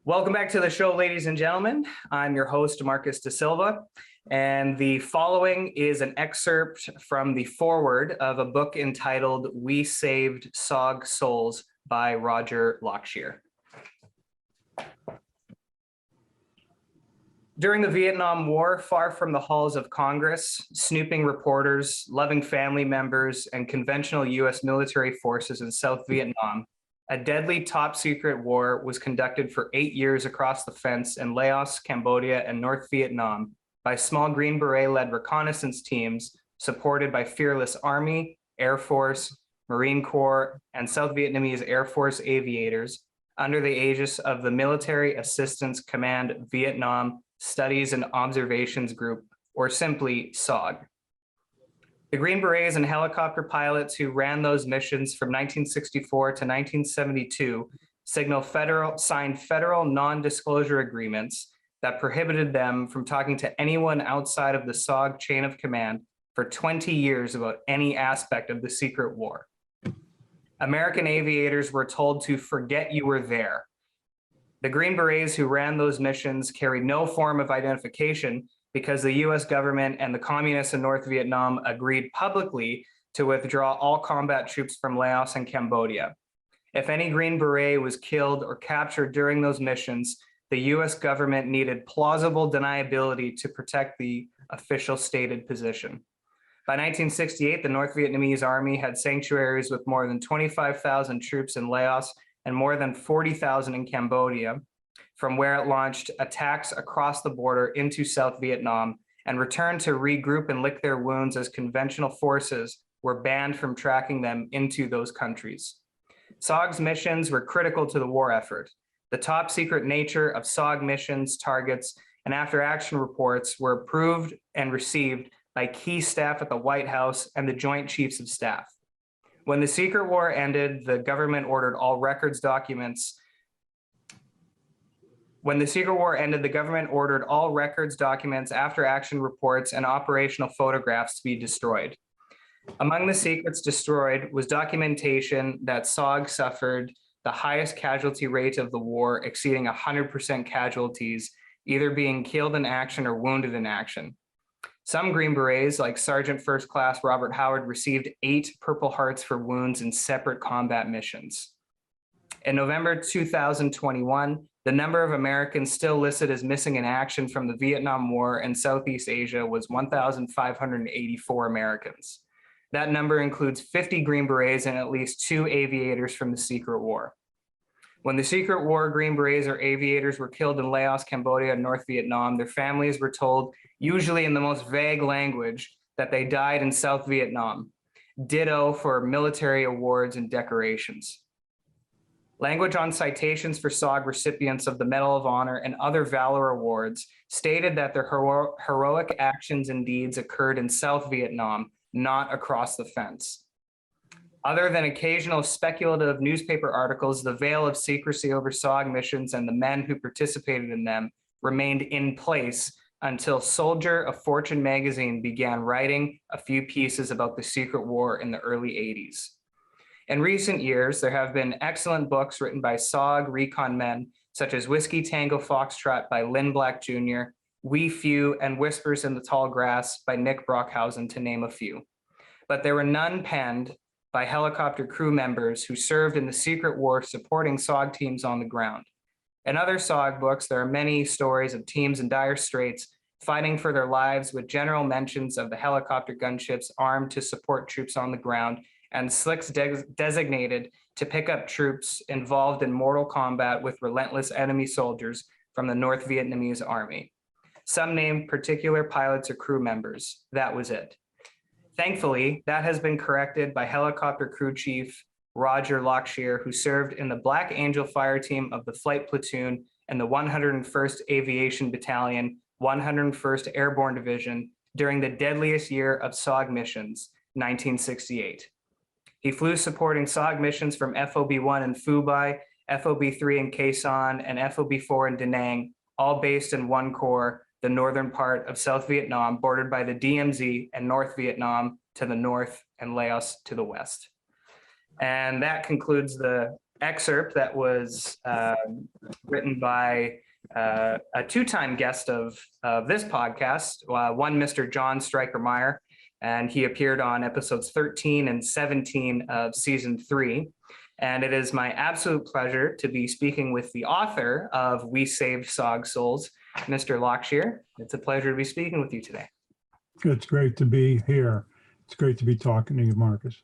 Welcome back to the show, ladies and gentlemen. I'm your host, Marcus Da Silva, and the following is an excerpt from the foreword of a book entitled We Saved SOG Souls by Roger Lockshier. During the Vietnam War, far from the halls of Congress, snooping reporters, loving family members, and conventional U.S. military forces in South Vietnam, a deadly top-secret war was conducted for 8 years across the fence in Laos, Cambodia, and North Vietnam by small Green Beret-led reconnaissance teams supported by fearless Army, Air Force, Marine Corps, and South Vietnamese Air Force aviators under the aegis of the Military Assistance Command Vietnam Studies and Observations Group, or simply SOG. The Green Berets and helicopter pilots who ran those missions from 1964 to 1972 signed federal non-disclosure agreements that prohibited them from talking to anyone outside of the SOG chain of command for 20 years about any aspect of the secret war. American aviators were told to forget you were there. The Green Berets who ran those missions carried no form of identification because the US government and the communists in North Vietnam agreed publicly to withdraw all combat troops from Laos and Cambodia. If any Green Beret was killed or captured during those missions, the US government needed plausible deniability to protect the official stated position. By 1968, the North Vietnamese Army had sanctuaries with more than 25,000 troops in Laos and more than 40,000 in Cambodia, from where it launched attacks across the border into South Vietnam and returned to regroup and lick their wounds as conventional forces were banned from tracking them into those countries. SOG's missions were critical to the war effort. The top secret nature of SOG missions, targets, and after action reports were approved and received by key staff at the White House and the Joint Chiefs of Staff. When the secret war ended, the government ordered all records documents after action reports, and operational photographs to be destroyed. Among the secrets destroyed was documentation that SOG suffered the highest casualty rate of the war, exceeding 100% casualties, either being killed in action or wounded in action. Some Green Berets, like Sergeant First Class Robert Howard, received 8 Purple Hearts for wounds in separate combat missions. In November 2021, the number of Americans still listed as missing in action from the Vietnam War in Southeast Asia was 1,584 Americans. That number includes 50 Green Berets and at least 2 aviators from the secret war. When the secret war Green Berets or aviators were killed in Laos, Cambodia, and North Vietnam, their families were told, usually in the most vague language, that they died in South Vietnam. Ditto for military awards and decorations. Language on citations for SOG recipients of the Medal of Honor and other Valor Awards stated that their heroic actions and deeds occurred in South Vietnam, not across the fence. Other than occasional speculative newspaper articles, the veil of secrecy over SOG missions and the men who participated in them remained in place until Soldier of Fortune magazine began writing a few pieces about the secret war in the early 80s. In recent years, there have been excellent books written by SOG recon men, such as Whiskey Tango Foxtrot by Lynn Black Jr., We Few, and Whispers in the Tall Grass by Nick Brockhausen, to name a few. But there were none penned by helicopter crew members who served in the secret war supporting SOG teams on the ground. In other SOG books, there are many stories of teams in dire straits fighting for their lives, with general mentions of the helicopter gunships armed to support troops on the ground, and slicks designated to pick up troops involved in mortal combat with relentless enemy soldiers from the North Vietnamese Army. Some named particular pilots or crew members. That was it. Thankfully, that has been corrected by helicopter crew chief Roger Lockshier, who served in the Black Angel fire team of the flight platoon and the 101st Aviation Battalion, 101st Airborne Division during the deadliest year of SOG missions, 1968. He flew supporting SOG missions from FOB-1 in Phu Bai, FOB-3 in Khe Sanh, and FOB-4 in Da Nang, all based in one corps, the northern part of South Vietnam, bordered by the DMZ and North Vietnam to the north and Laos to the west. And that concludes the excerpt that was written by a two-time guest of this podcast, one Mr. John Stryker-Meyer, and he appeared on episodes 13 and 17 of season 3. And it is my absolute pleasure to be speaking with the author of We Saved SOG Souls, Mr. Lockshier. It's a pleasure to be speaking with you today. It's great to be here. It's great to be talking to you, Marcus.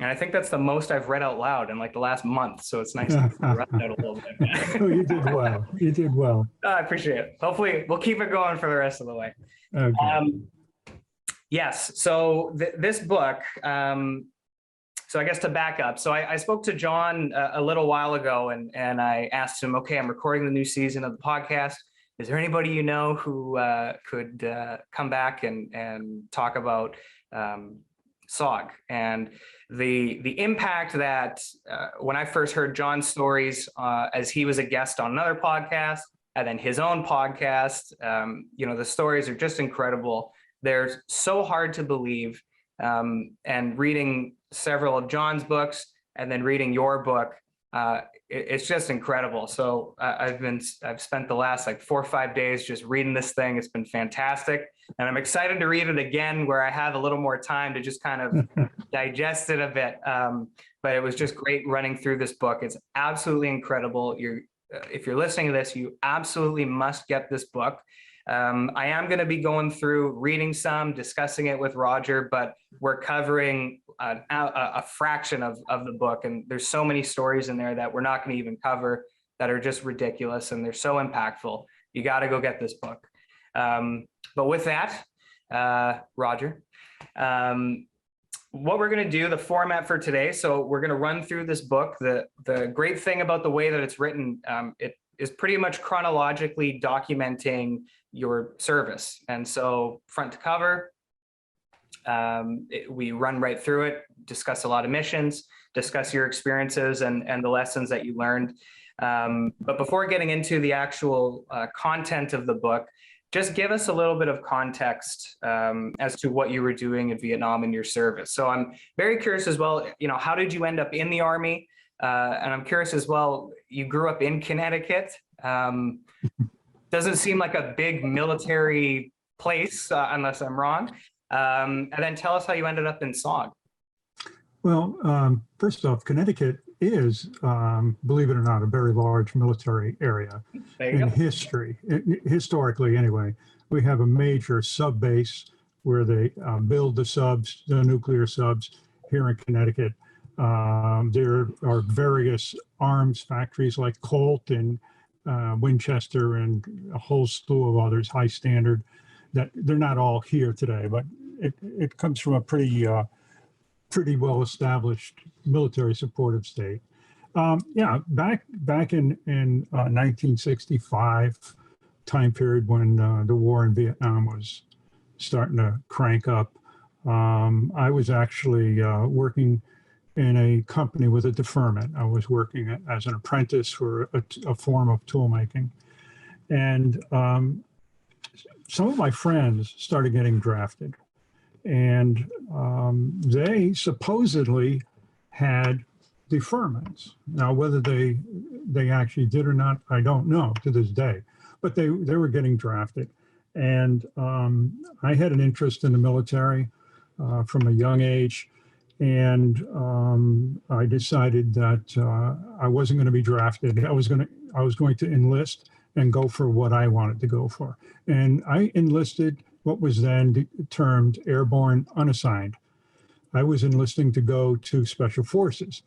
And I think that's the most I've read out loud in like the last month. So it's nice to run out a little bit. Oh, you did well. You did well. I appreciate it. Hopefully we'll keep it going for the rest of the way. Okay. Yes. So this book, so I guess to back up, so I spoke to John a little while ago and I asked him, okay, I'm recording the new season of the podcast. Is there anybody you know who could come back and talk about SOG? And the impact that when I first heard John's stories as he was a guest on another podcast and then his own podcast, the stories are just incredible. They're so hard to believe. And reading several of John's books and then reading your book, it's just incredible. So I've spent the last like 4 or 5 days just reading this thing. It's been fantastic. And I'm excited to read it again where I have a little more time to just kind of digest it a bit. But it was just great running through this book. It's absolutely incredible. If you're listening to this, you absolutely must get this book. I am going to be going through reading some, discussing it with Roger, but we're covering a fraction of the book. And there's so many stories in there that we're not going to even cover that are just ridiculous. And they're so impactful. You got to go get this book. But with that, Roger, what we're going to do, the format for today. So we're going to run through this book. The great thing about the way that it's written, it is pretty much chronologically documenting your service. And so front to cover, we run right through it, discuss a lot of missions, discuss your experiences and the lessons that you learned. But before getting into the actual content of the book, just give us a little bit of context as to what you were doing in Vietnam in your service. So I'm very curious as well, how did you end up in the Army? And I'm curious as well, you grew up in Connecticut. Doesn't seem like a big military place, unless I'm wrong. And then tell us how you ended up in SOG. Well, first off, Connecticut is, believe it or not, a very large military area in history. Historically, anyway, we have a major sub base where they build the subs, the nuclear subs here in Connecticut. There are various arms factories like Colt and Winchester and a whole slew of others, High Standard, that they're not all here today, but it comes from a pretty well-established military supportive state. Back in 1965 time period when the war in Vietnam was starting to crank up, I was actually working in a company with a deferment. I was working as an apprentice for a form of tool making. And some of my friends started getting drafted. And they supposedly had deferments. Now, whether they actually did or not, I don't know to this day. But they were getting drafted. And I had an interest in the military from a young age. And I decided that I wasn't going to be drafted. I was going to enlist and go for what I wanted to go for. And I enlisted what was then termed Airborne Unassigned. I was enlisting to go to Special Forces.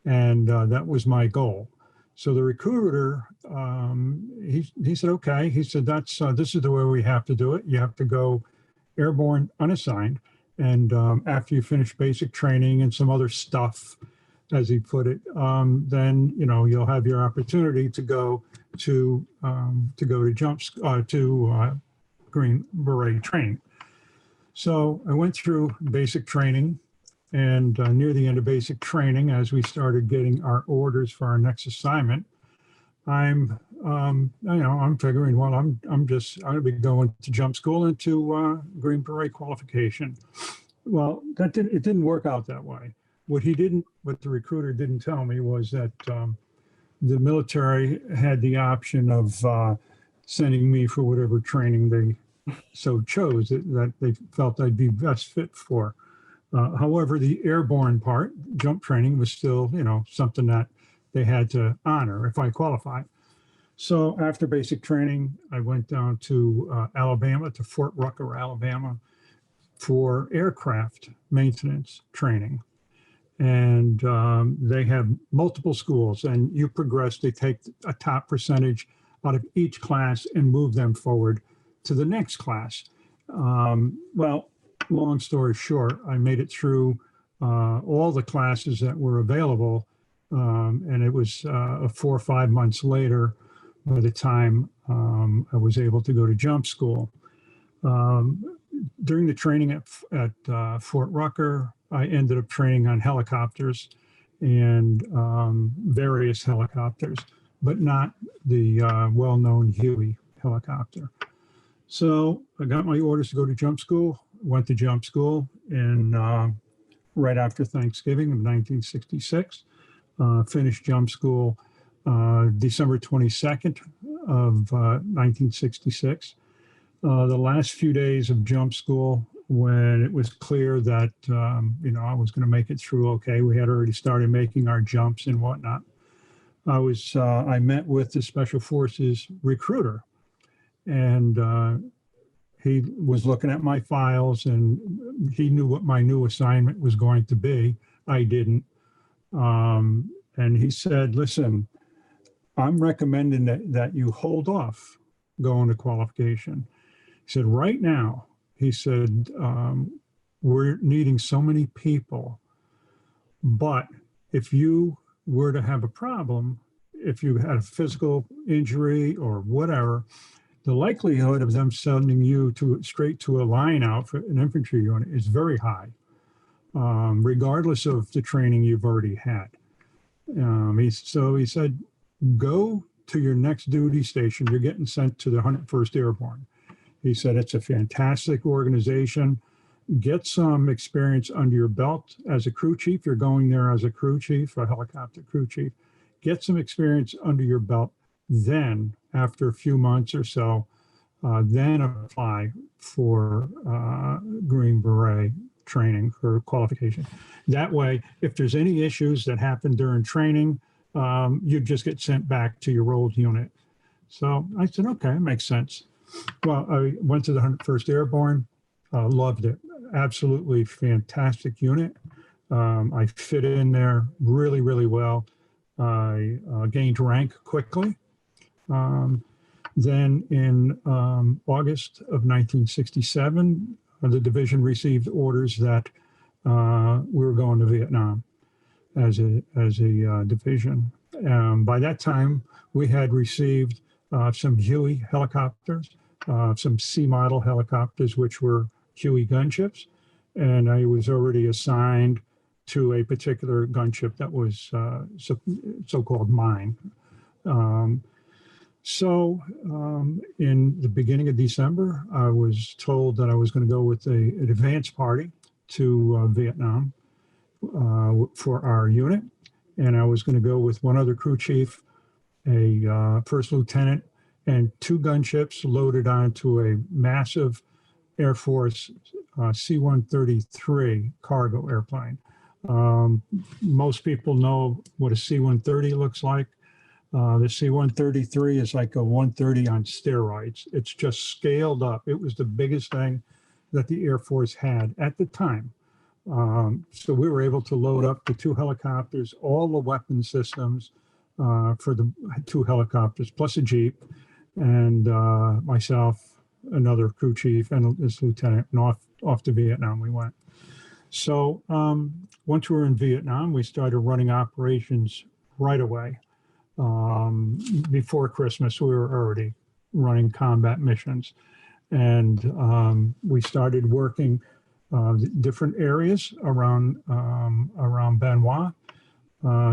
And that was my goal. So the recruiter, he said, okay. He said, this is the way we have to do it. You have to go Airborne Unassigned. And after you finish basic training and some other stuff, as he put it, then you'll have your opportunity to go to Green Beret training. So I went through basic training, and near the end of basic training, as we started getting our orders for our next assignment, I'm figuring, well, I'm going to be going to jump school into Green Beret qualification. Well, it didn't work out that way. what the recruiter didn't tell me was that the military had the option of sending me for whatever training they so chose that they felt I'd be best fit for. However, the airborne part, jump training, was still, something that they had to honor if I qualified. So after basic training, I went down to Alabama, to Fort Rucker, Alabama, for aircraft maintenance training. And they have multiple schools, and you progress. They take a top percentage out of each class and move them forward to the next class. Well, long story short, I made it through all the classes that were available, and it was 4 or 5 months later by the time I was able to go to jump school. During the training at Fort Rucker, I ended up training on helicopters and various helicopters, but not the well-known Huey helicopter. So I got my orders to go to jump school, went to jump school right after Thanksgiving of 1966, finished jump school December 22nd of 1966. The last few days of jump school, when it was clear that, I was going to make it through okay, we had already started making our jumps and whatnot. I met with the Special Forces recruiter, and he was looking at my files, and he knew what my new assignment was going to be. I didn't. And he said, listen, I'm recommending that you hold off going to qualification. He said, right now, he said, we're needing so many people, but if you were to have a problem, if you had a physical injury or whatever, the likelihood of them sending you straight to a line out for an infantry unit is very high, regardless of the training you've already had. So he said, go to your next duty station. You're getting sent to the 101st Airborne. He said, it's a fantastic organization. Get some experience under your belt as a crew chief. You're going there as a crew chief, a helicopter crew chief. Get some experience under your belt. Then, after a few months or so, then apply for Green Beret training for qualification. That way, if there's any issues that happen during training, you just get sent back to your old unit. So I said, okay, makes sense. Well, I went to the 101st Airborne, loved it. Absolutely fantastic unit. I fit in there really, really well. I gained rank quickly. Then in August of 1967, the division received orders that we were going to Vietnam as a division. By that time, we had received some Huey helicopters, some C model helicopters, which were Huey gunships, and I was already assigned to a particular gunship that was so-called mine. So in the beginning of December, I was told that I was going to go with an advance party to Vietnam for our unit, and I was going to go with one other crew chief, a first lieutenant, and 2 gunships loaded onto a massive Air Force C-133 cargo airplane. Most people know what a C-130 looks like. The C-133 is like a 130 on steroids. It's just scaled up. It was the biggest thing that the Air Force had at the time. So we were able to load up the 2 helicopters, all the weapon systems for the 2 helicopters, plus a Jeep, and myself, another crew chief, and this lieutenant, and off to Vietnam we went. So once we were in Vietnam, we started running operations right away. Before Christmas, we were already running combat missions, and we started working different areas around Benoit.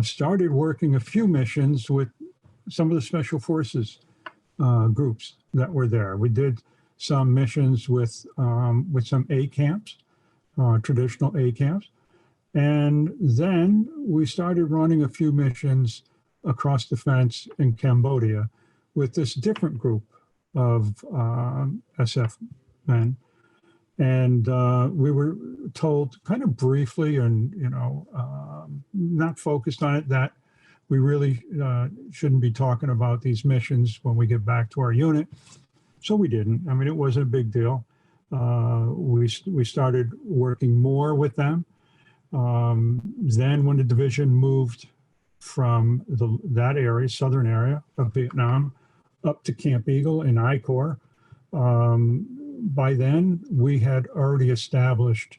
Started working a few missions with some of the Special Forces groups that were there. We did some missions with some A camps, traditional A camps, And then we started running a few missions across the fence in Cambodia with this different group of SF men. And we were told kind of briefly and, not focused on it, that we really shouldn't be talking about these missions when we get back to our unit. So we didn't. I mean, it wasn't a big deal. We started working more with them. Then when the division moved from that area, southern area of Vietnam, up to Camp Eagle in I Corps, by then we had already established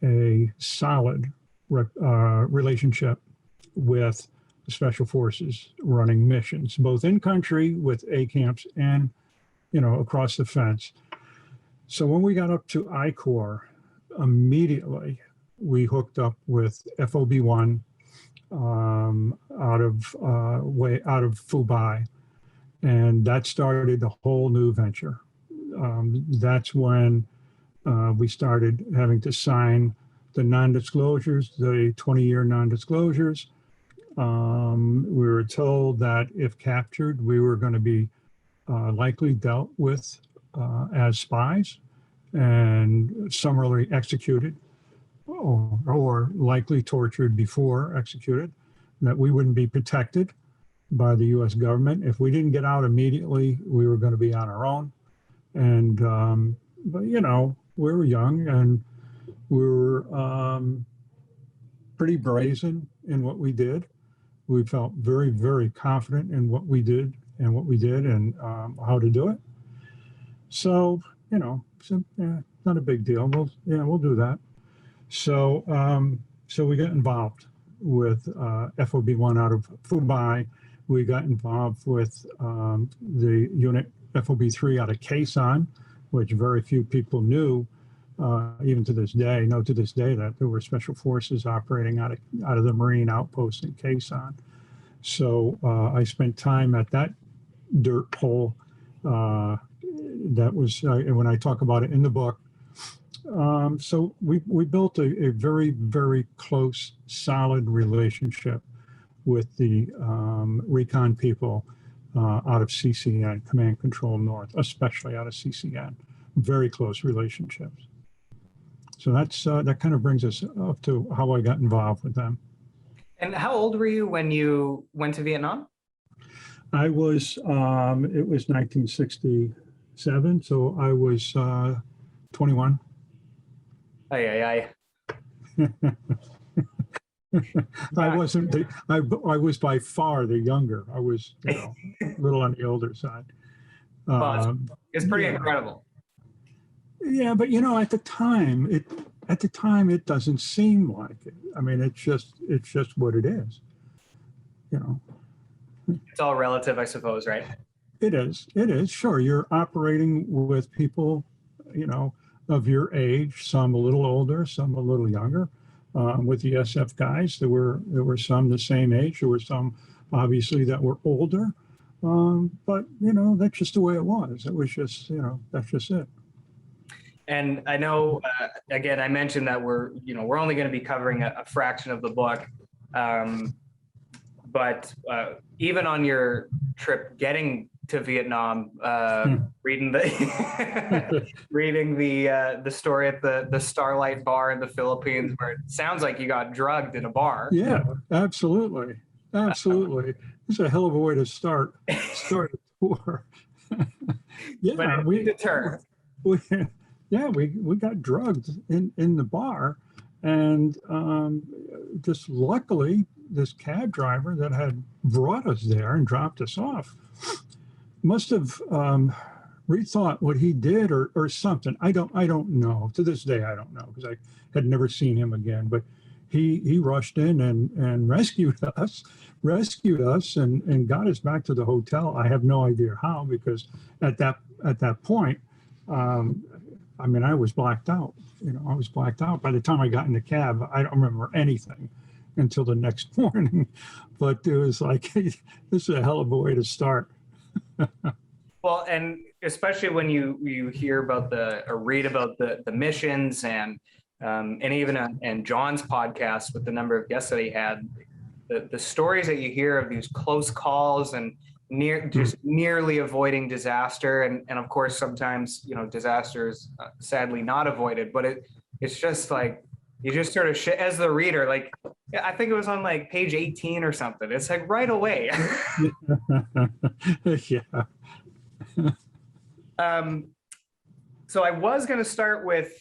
a solid relationship with the Special Forces running missions, both in country with A camps and, across the fence. So when we got up to I Corps, immediately we hooked up with FOB-1 out of Phu Bai, and that started a whole new venture. That's when we started having to sign the non-disclosures, the 20-year non-disclosures. We were told that if captured, we were going to be likely dealt with as spies and summarily executed or likely tortured before executed, that we wouldn't be protected by the U.S. government. If we didn't get out immediately, we were going to be on our own. And, but, we were young and we were pretty brazen in what we did. We felt very, very confident in what we did and how to do it. So, not a big deal. We'll do that. So, we got involved with FOB-1 out of Phu Bai. We got involved with the unit FOB-3 out of Khe Sanh, which very few people knew, even to this day, that there were Special Forces operating out of the Marine outpost in Khe Sanh. So I spent time at that dirt hole. That was, when I talk about it in the book. So we built a very, very close, solid relationship with the recon people out of CCN, Command Control North, especially out of CCN. Very close relationships. So that kind of brings us up to how I got involved with them. And how old were you when you went to Vietnam? I was, it was 1967, so I was 21. Aye. I wasn't. I was by far the younger. I was, a little on the older side. It's pretty incredible. Yeah, but at the time, it doesn't seem like it. I mean, it's just what it is. It's all relative, I suppose, right? It is. Sure, you're operating with people, of your age. Some a little older, some a little younger. With the SF guys, there were some the same age. There were some, obviously, that were older. But that's just the way it was. It was just, that's just it. And I know, again, I mentioned that we're only going to be covering a fraction of the book. But even on your trip getting to Vietnam, reading the the story at the Starlight Bar in the Philippines, where it sounds like you got drugged in a bar. Yeah, absolutely. It's a hell of a way to start a tour. Yeah, we deter. We got drugged in the bar, and just luckily, this cab driver that had brought us there and dropped us off must have rethought what he did or something. I don't know. To this day, I don't know, because I had never seen him again. But he rushed in and rescued us and got us back to the hotel. I have no idea how, because at that point, I was blacked out. I was blacked out. By the time I got in the cab, I don't remember anything until the next morning. But it was like, this is a hell of a way to start. Well, and especially when you hear about or read about the missions and and even in John's podcast with the number of guests that he had, the stories that you hear of these close calls and nearly avoiding disaster, and of course sometimes disaster is sadly not avoided, but it's just like you just sort of as the reader, like I think it was on like page 18 or something. It's like right away. Yeah. So I was going to start with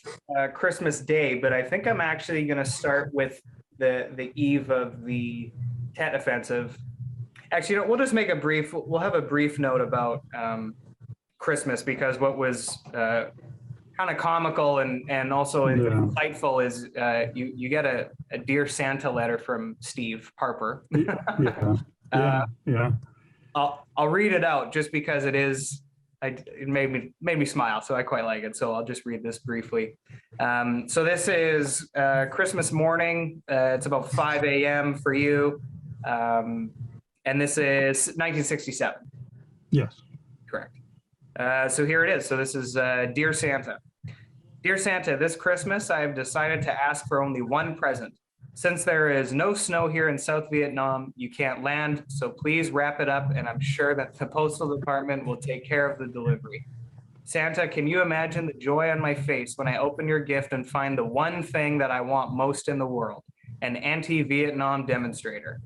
Christmas Day, but I think I'm actually going to start with the eve of the Tet Offensive. Actually, we'll just make we'll have a brief note about Christmas, because what was kind of comical and also insightful is you get a Dear Santa letter from Steve Harper. Yeah. I'll read it out just because it made me smile, so I quite like it. So I'll just read this briefly. So this is Christmas morning. It's about 5 a.m. for you. And this is 1967. Yes. Correct. So here it is. So this is Dear Santa. Dear Santa, this Christmas I have decided to ask for only one present. Since there is no snow here in South Vietnam, you can't land, so please wrap it up, and I'm sure that the Postal Department will take care of the delivery. Santa, can you imagine the joy on my face when I open your gift and find the one thing that I want most in the world, an anti-Vietnam demonstrator?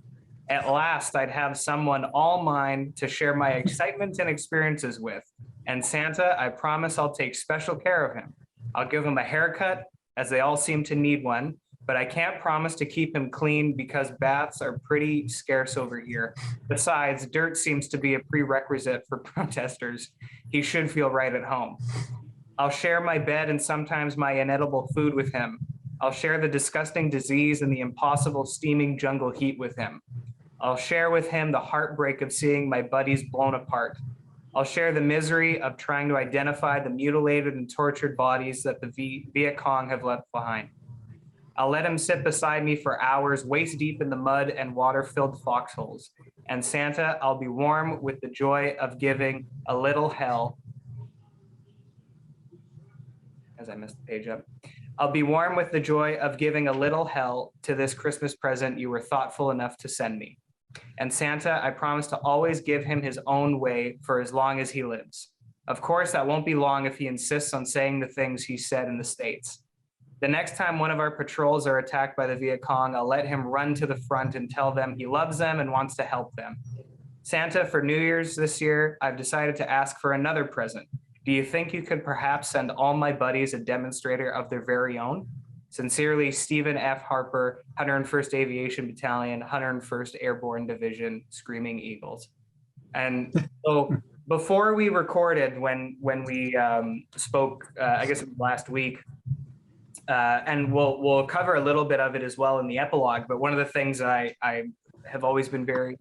At last, I'd have someone all mine to share my excitement and experiences with. And Santa, I promise I'll take special care of him. I'll give him a haircut, as they all seem to need one, but I can't promise to keep him clean because baths are pretty scarce over here. Besides, dirt seems to be a prerequisite for protesters. He should feel right at home. I'll share my bed and sometimes my inedible food with him. I'll share the disgusting disease and the impossible steaming jungle heat with him. I'll share with him the heartbreak of seeing my buddies blown apart. I'll share the misery of trying to identify the mutilated and tortured bodies that the Viet Cong have left behind. I'll let him sit beside me for hours, waist deep in the mud and water-filled foxholes. And Santa, I'll be warm with the joy of giving a little hell. As I messed the page up. I'll be warm with the joy of giving a little hell to this Christmas present you were thoughtful enough to send me. And Santa, I promise to always give him his own way for as long as he lives. Of course, that won't be long if he insists on saying the things he said in the States. The next time one of our patrols are attacked by the Viet Cong, I'll let him run to the front and tell them he loves them and wants to help them. Santa, for New Year's this year, I've decided to ask for another present. Do you think you could perhaps send all my buddies a demonstrator of their very own? Sincerely, Stephen F. Harper, 101st Aviation Battalion, 101st Airborne Division, Screaming Eagles. And so before we recorded, when we spoke, I guess it was last week, and we'll cover a little bit of it as well in the epilogue, but one of the things I have always been very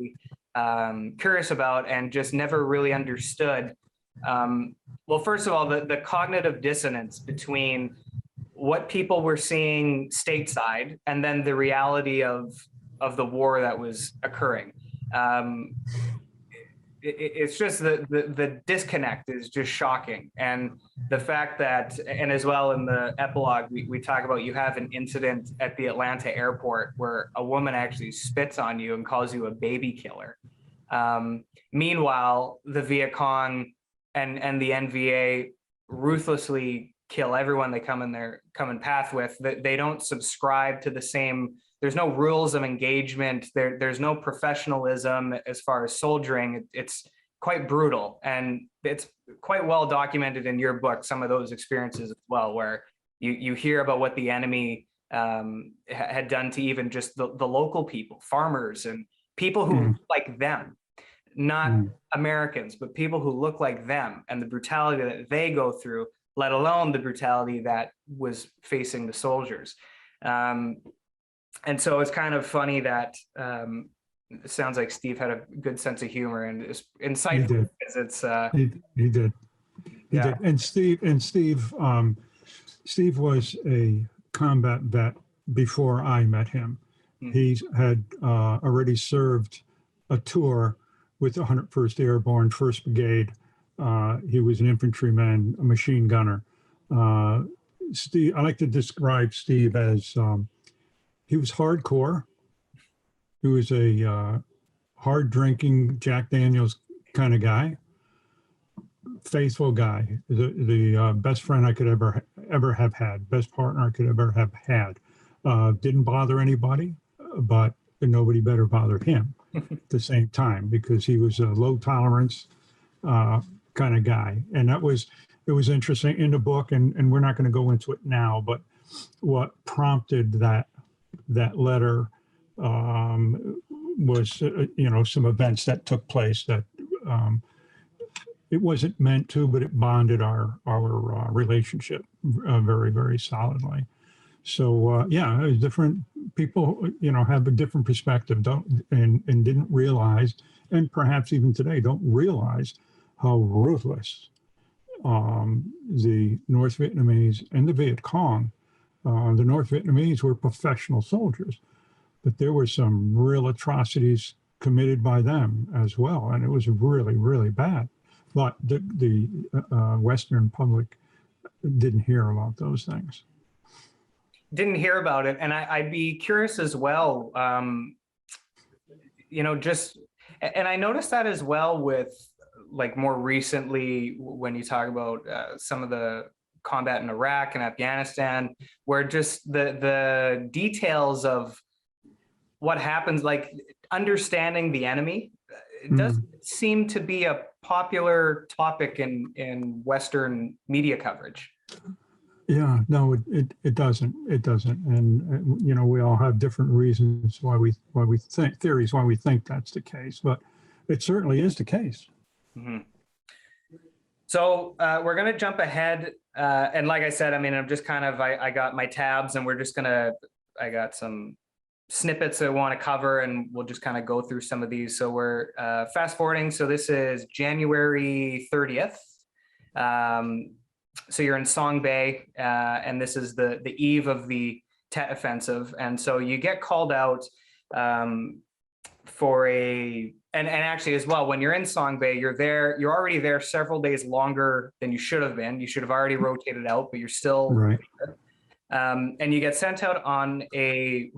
curious about and just never really understood, well, first of all, the cognitive dissonance between what people were seeing stateside and then the reality of the war that was occurring. It's just the disconnect is just shocking. And the fact that, and as well in the epilogue, we talk about you have an incident at the Atlanta airport where a woman actually spits on you and calls you a baby killer. Meanwhile, the Viet Cong and the NVA ruthlessly kill everyone they come in path with. They don't subscribe to the same. There's no rules of engagement. There's no professionalism as far as soldiering. It's quite brutal, and it's quite well documented in your book, some of those experiences as well, where you hear about what the enemy had done to even just the local people, farmers and people who look like them, not Americans, but people who look like them, and the brutality that they go through, let alone the brutality that was facing the soldiers. And so it's kind of funny that it sounds like Steve had a good sense of humor and is insightful. He did. And Steve was a combat vet before I met him. He had already served a tour with the 101st Airborne 1st Brigade. He was an infantryman, a machine gunner. Steve, I like to describe Steve as he was hardcore. He was a hard drinking Jack Daniels kind of guy, faithful guy, the best friend I could ever have had, best partner I could ever have had. Didn't bother anybody, but nobody better bother him at the same time, because he was a low tolerance kind of guy. And it was interesting in the book, and we're not going to go into it now, but what prompted that letter was some events that took place that it wasn't meant to, but it bonded our relationship very, very solidly. So different people have a different perspective, and didn't realize, and perhaps even today don't realize, how ruthless the North Vietnamese and the Viet Cong. The North Vietnamese were professional soldiers, but there were some real atrocities committed by them as well, and it was really, really bad. But the Western public didn't hear about those things. Didn't hear about it, and I'd be curious as well. And I noticed that as well with, like, more recently when you talk about some of the combat in Iraq and Afghanistan, where just the details of what happens, like understanding the enemy, it doesn't seem to be a popular topic in Western media coverage. Yeah, no, it doesn't. It doesn't. And we all have different reasons why we think, theories why we think that's the case, but it certainly is the case. Mm-hmm. So we're going to jump ahead. And like I said, I mean, I'm just kind of, I got my tabs, and I got some snippets I want to cover, and we'll just kind of go through some of these. So we're fast forwarding. So this is January 30th. So you're in Song Bay, and this is the eve of the Tet Offensive. And so you get called out for and actually as well, when you're in Song Bay, you're already there several days longer than you should have been. You should have already rotated out, but you're still right. And you get sent out on I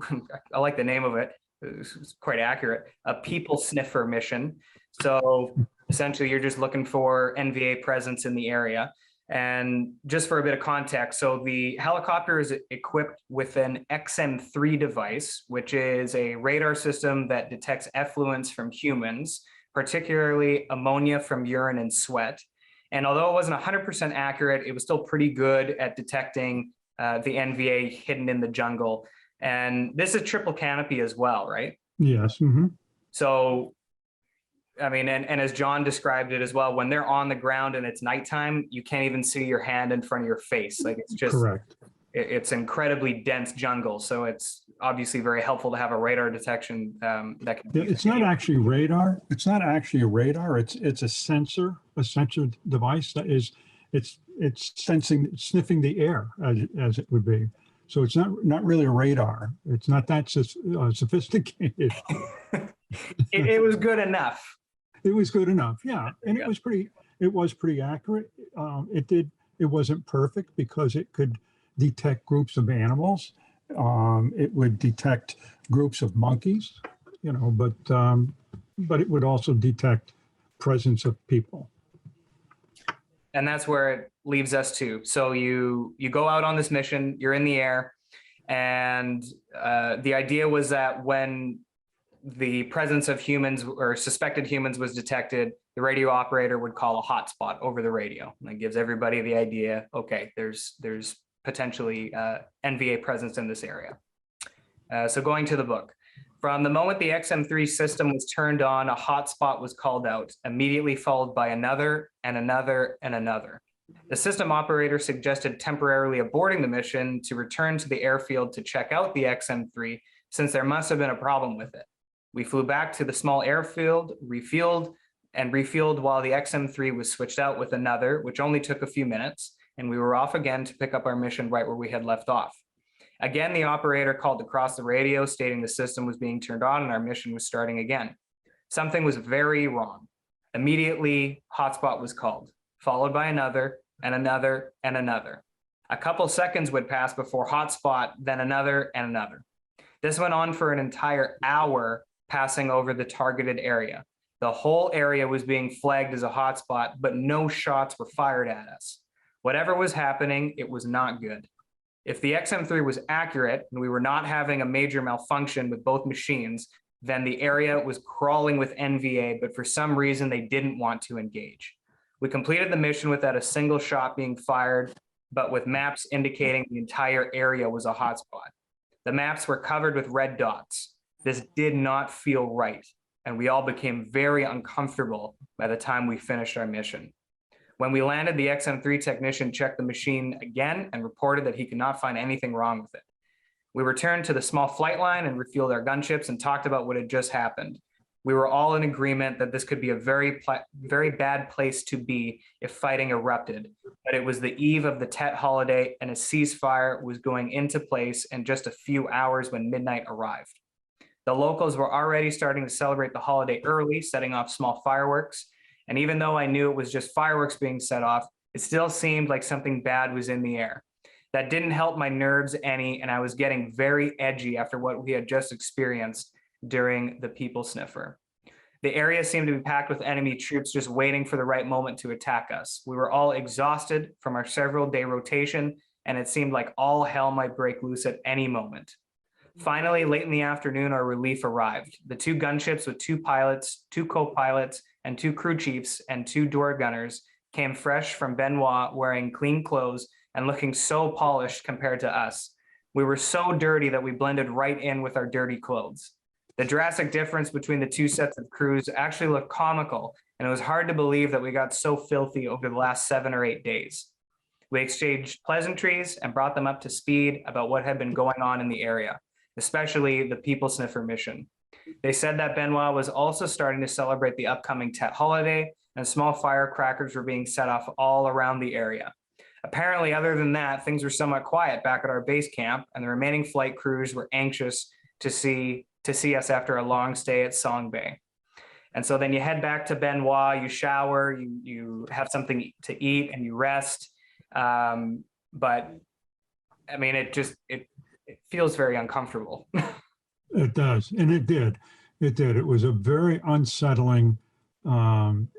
like the name of it, it's quite accurate, a people sniffer mission. So essentially you're just looking for NVA presence in the area. And just for a bit of context, so the helicopter is equipped with an XM3 device, which is a radar system that detects effluents from humans, particularly ammonia from urine and sweat. And although it wasn't 100% accurate, it was still pretty good at detecting the NVA hidden in the jungle. And this is triple canopy as well, right? Yes. Mm-hmm. So I mean, and as John described it as well, when they're on the ground and it's nighttime, you can't even see your hand in front of your face. Like, it's just, correct. It's incredibly dense jungle. So it's obviously very helpful to have a radar detection that can. It's not actually radar. It's not actually a radar. It's a sensor device that is, it's sniffing the air as it would be. So it's not really a radar. It's not that sophisticated. It was good enough. It was good enough, yeah, and it was pretty accurate. It wasn't perfect because it could detect groups of animals. It would detect groups of monkeys, but it would also detect presence of people. And that's where it leaves us to. So you go out on this mission, you're in the air, and the idea was that when the presence of humans or suspected humans was detected, the radio operator would call a hotspot over the radio. And that gives everybody the idea, okay, there's potentially NVA presence in this area. So going to the book. From the moment the XM3 system was turned on, a hotspot was called out, immediately followed by another and another and another. The system operator suggested temporarily aborting the mission to return to the airfield to check out the XM3, since there must have been a problem with it. We flew back to the small airfield, refueled while the XM3 was switched out with another, which only took a few minutes, and we were off again to pick up our mission right where we had left off. Again, the operator called across the radio stating the system was being turned on and our mission was starting again. Something was very wrong. Immediately, hotspot was called, followed by another and another and another. A couple seconds would pass before hotspot, then another and another. This went on for an entire hour, passing over the targeted area. The whole area was being flagged as a hotspot, but no shots were fired at us. Whatever was happening, it was not good. If the XM3 was accurate and we were not having a major malfunction with both machines, then the area was crawling with NVA, but for some reason they didn't want to engage. We completed the mission without a single shot being fired, but with maps indicating the entire area was a hotspot. The maps were covered with red dots. This did not feel right, and we all became very uncomfortable by the time we finished our mission. When we landed, the XM3 technician checked the machine again and reported that he could not find anything wrong with it. We returned to the small flight line and refueled our gunships and talked about what had just happened. We were all in agreement that this could be a very bad place to be if fighting erupted, but it was the eve of the Tet holiday and a ceasefire was going into place in just a few hours when midnight arrived. The locals were already starting to celebrate the holiday early, setting off small fireworks. And even though I knew it was just fireworks being set off, it still seemed like something bad was in the air. That didn't help my nerves any, and I was getting very edgy after what we had just experienced during the people sniffer. The area seemed to be packed with enemy troops just waiting for the right moment to attack us. We were all exhausted from our several-day rotation, and it seemed like all hell might break loose at any moment. Finally, late in the afternoon, our relief arrived. The 2 gunships with 2 pilots, 2 co-pilots, and 2 crew chiefs and 2 door gunners came fresh from Benoit wearing clean clothes and looking so polished compared to us. We were so dirty that we blended right in with our dirty clothes. The drastic difference between the 2 sets of crews actually looked comical, and it was hard to believe that we got so filthy over the last 7 or 8 days. We exchanged pleasantries and brought them up to speed about what had been going on in the area, especially the people sniffer mission. They said that Benoit was also starting to celebrate the upcoming Tet holiday, and small firecrackers were being set off all around the area. Apparently, other than that, things were somewhat quiet back at our base camp, and the remaining flight crews were anxious to see us after a long stay at Song Bay. And so then you head back to Benoit, you shower, you have something to eat, and you rest. But I mean, it feels very uncomfortable. It does, and it did. It did. It was a very unsettling time.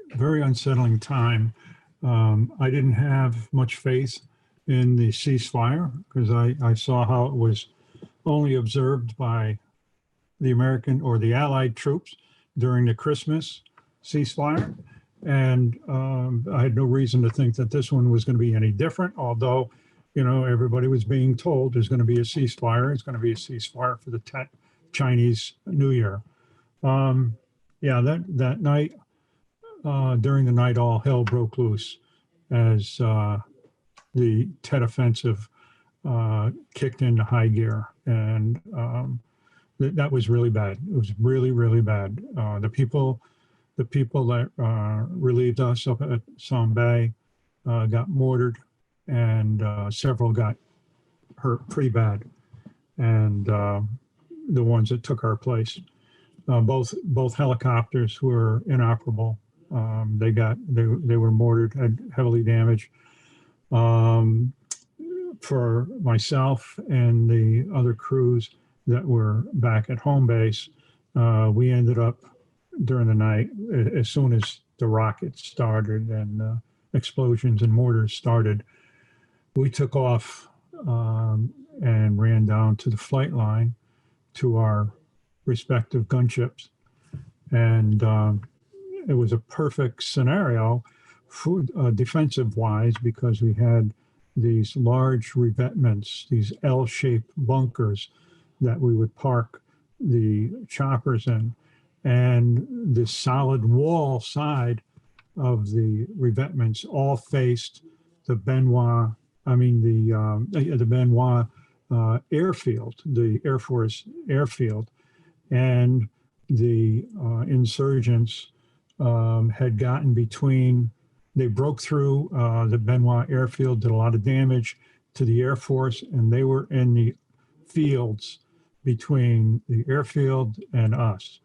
I didn't have much faith in the ceasefire because I saw how it was only observed by the American or the Allied troops during the Christmas ceasefire. And I had no reason to think that this one was going to be any different, although, you know, everybody was being told there's going to be a ceasefire. It's going to be a ceasefire for the Chinese New Year. Yeah, that night, during the night, all hell broke loose as the Tet offensive kicked into high gear. And that was really bad. It was really, really bad. The people that relieved us up at Song Bay got mortared, and several got hurt pretty bad. And the ones that took our place, both helicopters were inoperable. They were mortared, had heavily damaged. For myself and the other crews that were back at home base, we ended up during the night, as soon as the rockets started and explosions and mortars started, we took off and ran down to the flight line to our respective gunships. And it was a perfect scenario for defensive wise, because we had these large revetments, these L-shaped bunkers that we would park the choppers in, and the solid wall side of the revetments all faced the Benoit, the Benoit airfield, the Air Force airfield. And the insurgents had gotten between, they broke through the Benoit airfield, did a lot of damage to the Air Force, and they were in the fields between the airfield and us.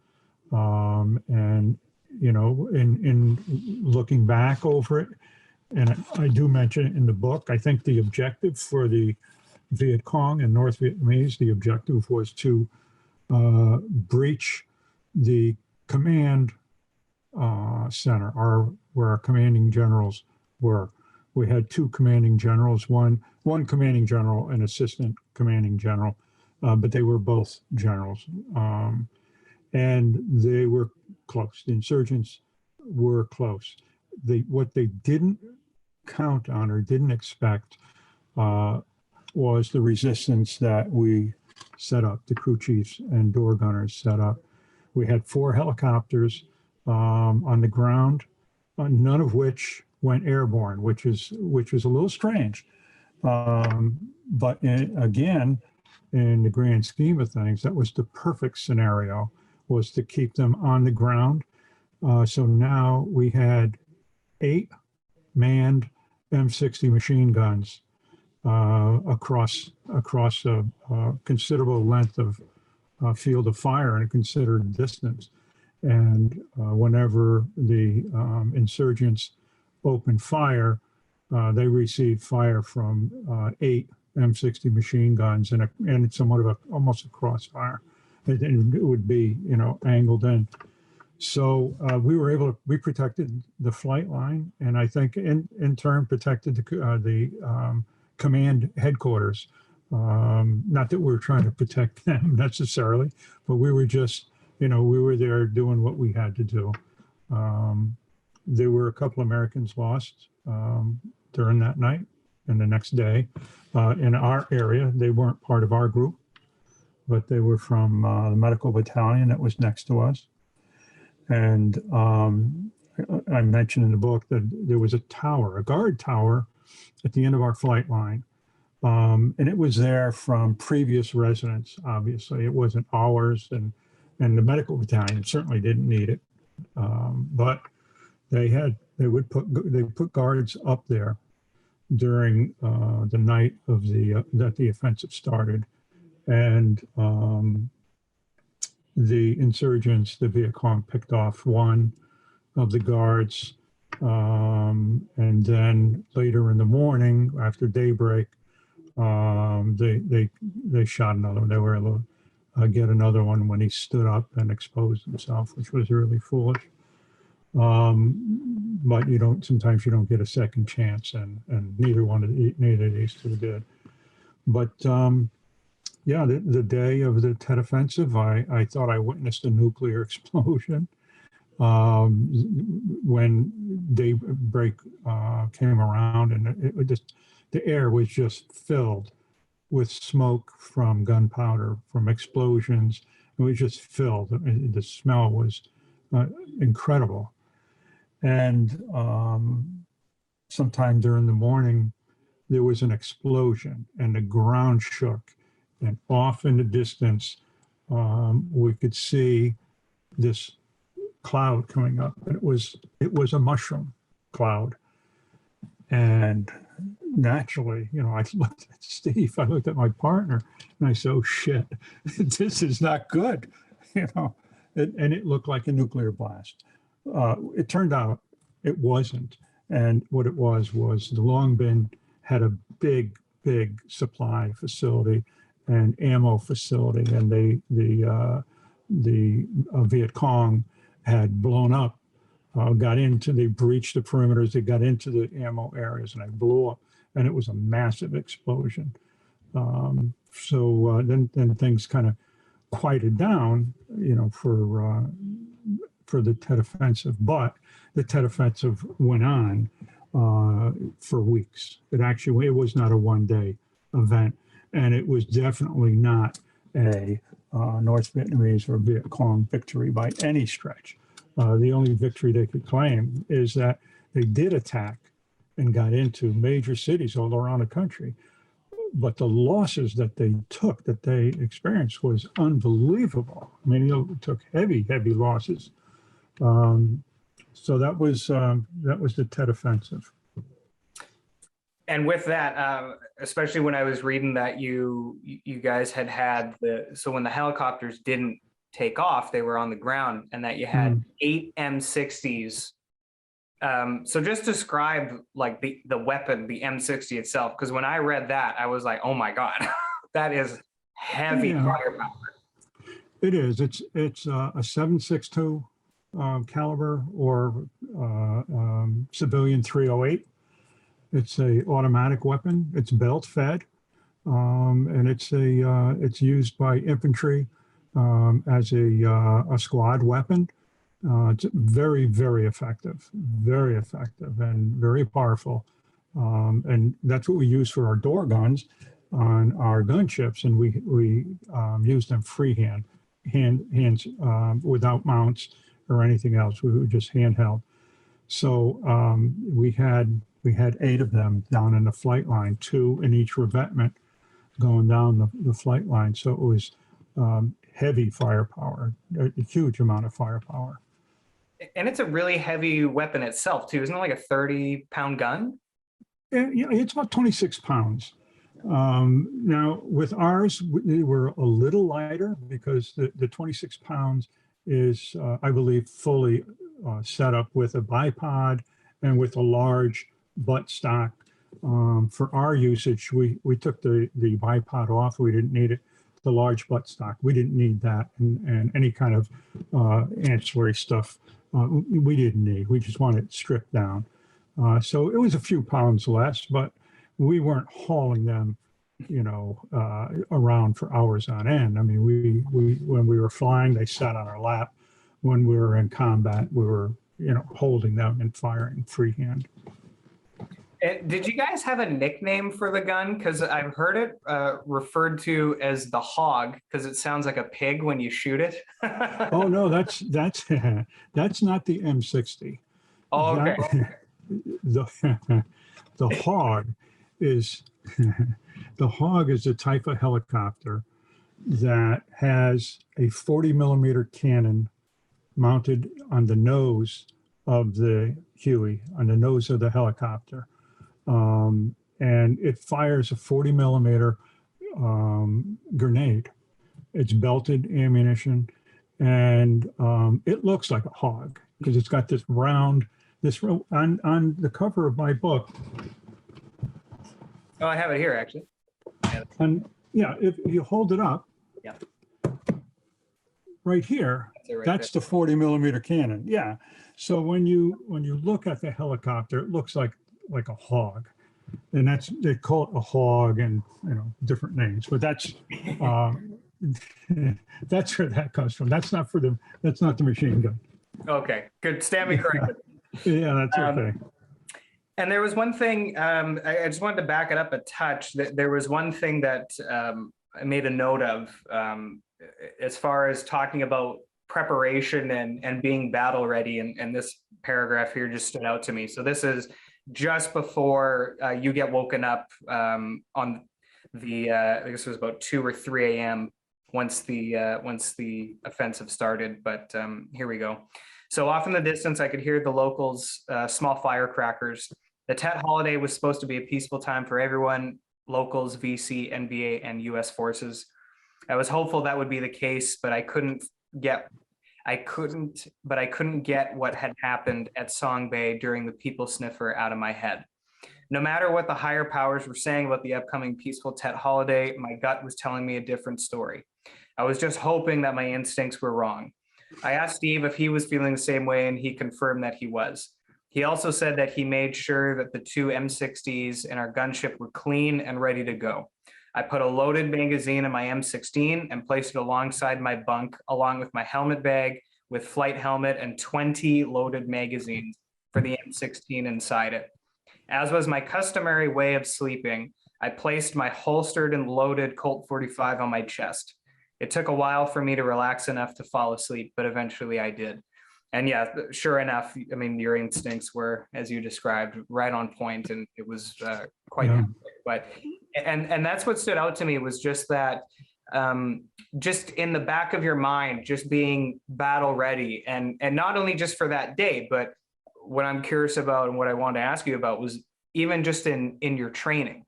And, you know, in looking back over it, and I do mention it in the book, I think the objective for the Viet Cong and North Vietnamese, the objective was to breach the command center, where our commanding generals were. We had two commanding generals, one commanding general and assistant commanding general, but they were both generals. And they were close. The insurgents were close. What they didn't count on or didn't expect was the resistance that we set up, the crew chiefs and door gunners set up. We had 4 helicopters on the ground, none of which went airborne, which is a little strange. But again, in the grand scheme of things, that was the perfect scenario, was to keep them on the ground. So now we had 8 manned M60 machine guns across a considerable length of field of fire and a considered distance. And whenever the insurgents opened fire, they received fire from 8 M60 machine guns and somewhat of almost a crossfire. It would be, angled in. So we protected the flight line, and I think in turn protected the command headquarters. Not that we're trying to protect them necessarily, but we were just, we were there doing what we had to do. There were a couple Americans lost during that night and the next day in our area. They weren't part of our group, but they were from the medical battalion that was next to us. And I mentioned in the book that there was a guard tower at the end of our flight line. And it was there from previous residents, obviously. It wasn't ours, and the medical battalion certainly didn't need it. But they put guards up there during the night of that the offensive started. And the insurgents, the Viet Cong, picked off one of the guards. And then later in the morning, after daybreak, they shot another one. They were able to get another one when he stood up and exposed himself, which was really foolish. But sometimes you don't get a second chance, and neither of these two did. But yeah, the day of the Tet Offensive, I thought I witnessed a nuclear explosion. When daybreak came around, and the air was just filled with smoke from gunpowder, from explosions. It was just filled. The smell was incredible. And sometime during the morning, there was an explosion, and the ground shook. And off in the distance, we could see this cloud coming up. And it was a mushroom cloud. And naturally, I looked at Steve, I looked at my partner, and I said, "Oh shit, this is not good," and it looked like a nuclear blast. It turned out it wasn't. And what it was the Long Bin had a big supply facility and ammo facility, and the Viet Cong had blown up, they breached the perimeters, they got into the ammo areas, and it blew up, and it was a massive explosion. So then things kind of quieted down, for the Tet Offensive, but the Tet Offensive went on for weeks. It was not a one-day event, and it was definitely not a North Vietnamese or Viet Cong victory by any stretch. The only victory they could claim is that they did attack and got into major cities all around the country. But the losses that they experienced was unbelievable. I mean, it took heavy losses. So that was the Tet Offensive. And with that, especially when I was reading that you guys had so when the helicopters didn't take off, they were on the ground, and that you had 8 M60s So just describe like the weapon, the M60 itself, because when I read that, I was like, oh my God, that is heavy Yeah, firepower. it is. It's a 7.62 caliber or civilian 308. It's a automatic weapon. It's belt fed, and it's used by infantry as a squad weapon. It's very effective, and very powerful. And that's what we use for our door guns on our gunships, and we use them freehand, hands without mounts or anything else. We were just handheld. So we had 8 of them down in the flight line, 2 in each revetment going down the flight line. So it was heavy firepower, a huge amount of firepower. And it's a really heavy weapon itself too. Isn't it like a 30-pound gun? Yeah, it's about 26 pounds. Now, with ours, we were a little lighter because the 26 pounds is, I believe, fully set up with a bipod and with a large butt stock. For our usage, we took the bipod off. We didn't need it. The large butt stock, we didn't need that, and any kind of ancillary stuff we didn't need. We just wanted it stripped down. So it was a few pounds less, but we weren't hauling them, around for hours on end. I mean, we when we were flying, they sat on our lap. When we were in combat, we were, holding them and firing freehand. Did you guys have a nickname for the gun? Because I've heard it referred to as the hog, because it sounds like a pig when you shoot it. Oh no, that's not the M60. Oh, okay. The hog is the hog is a type of helicopter that has a 40 millimeter cannon mounted on the nose of the Huey, on the nose of the helicopter. And it fires a 40 millimeter grenade. It's belted ammunition, and it looks like a hog because it's got this round, on the cover of my book. Oh, I have it here actually. And yeah, if you hold it up, Yeah. right here, Right that's there. the 40 millimeter cannon. Yeah. So when you look at the helicopter, it looks like a hog, and they call it a hog and different names, but that's that's where that comes from. That's not the machine gun. Okay, good. Stand me corrected. Yeah, that's okay. And there was one thing, I just wanted to back it up a touch. There was one thing that I made a note of as far as talking about preparation and being battle ready. And this paragraph here just stood out to me. So this is just before you get woken up on the, I guess it was about 2 or 3 a.m. once the offensive started. But here we go. So off in the distance, I could hear the locals' small firecrackers. The Tet holiday was supposed to be a peaceful time for everyone, locals, VC, NBA, and US forces. I was hopeful that would be the case, but I couldn't get what had happened at Song Bay during the people sniffer out of my head. No matter what the higher powers were saying about the upcoming peaceful Tet holiday, my gut was telling me a different story. I was just hoping that my instincts were wrong. I asked Steve if he was feeling the same way, and he confirmed that he was. He also said that he made sure that the 2 M60s in our gunship were clean and ready to go. I put a loaded magazine in my M16 and placed it alongside my bunk, along with my helmet bag with flight helmet and 20 loaded magazines for the M16 inside it. As was my customary way of sleeping, I placed my holstered and loaded Colt 45 on my chest. It took a while for me to relax enough to fall asleep, but eventually I did. And yeah, sure enough, I mean, your instincts were, as you described, right on point, and it was quite epic. But and that's what stood out to me, was just that, just in the back of your mind, just being battle ready, and not only just for that day, but what I'm curious about and what I wanted to ask you about was even just in your training.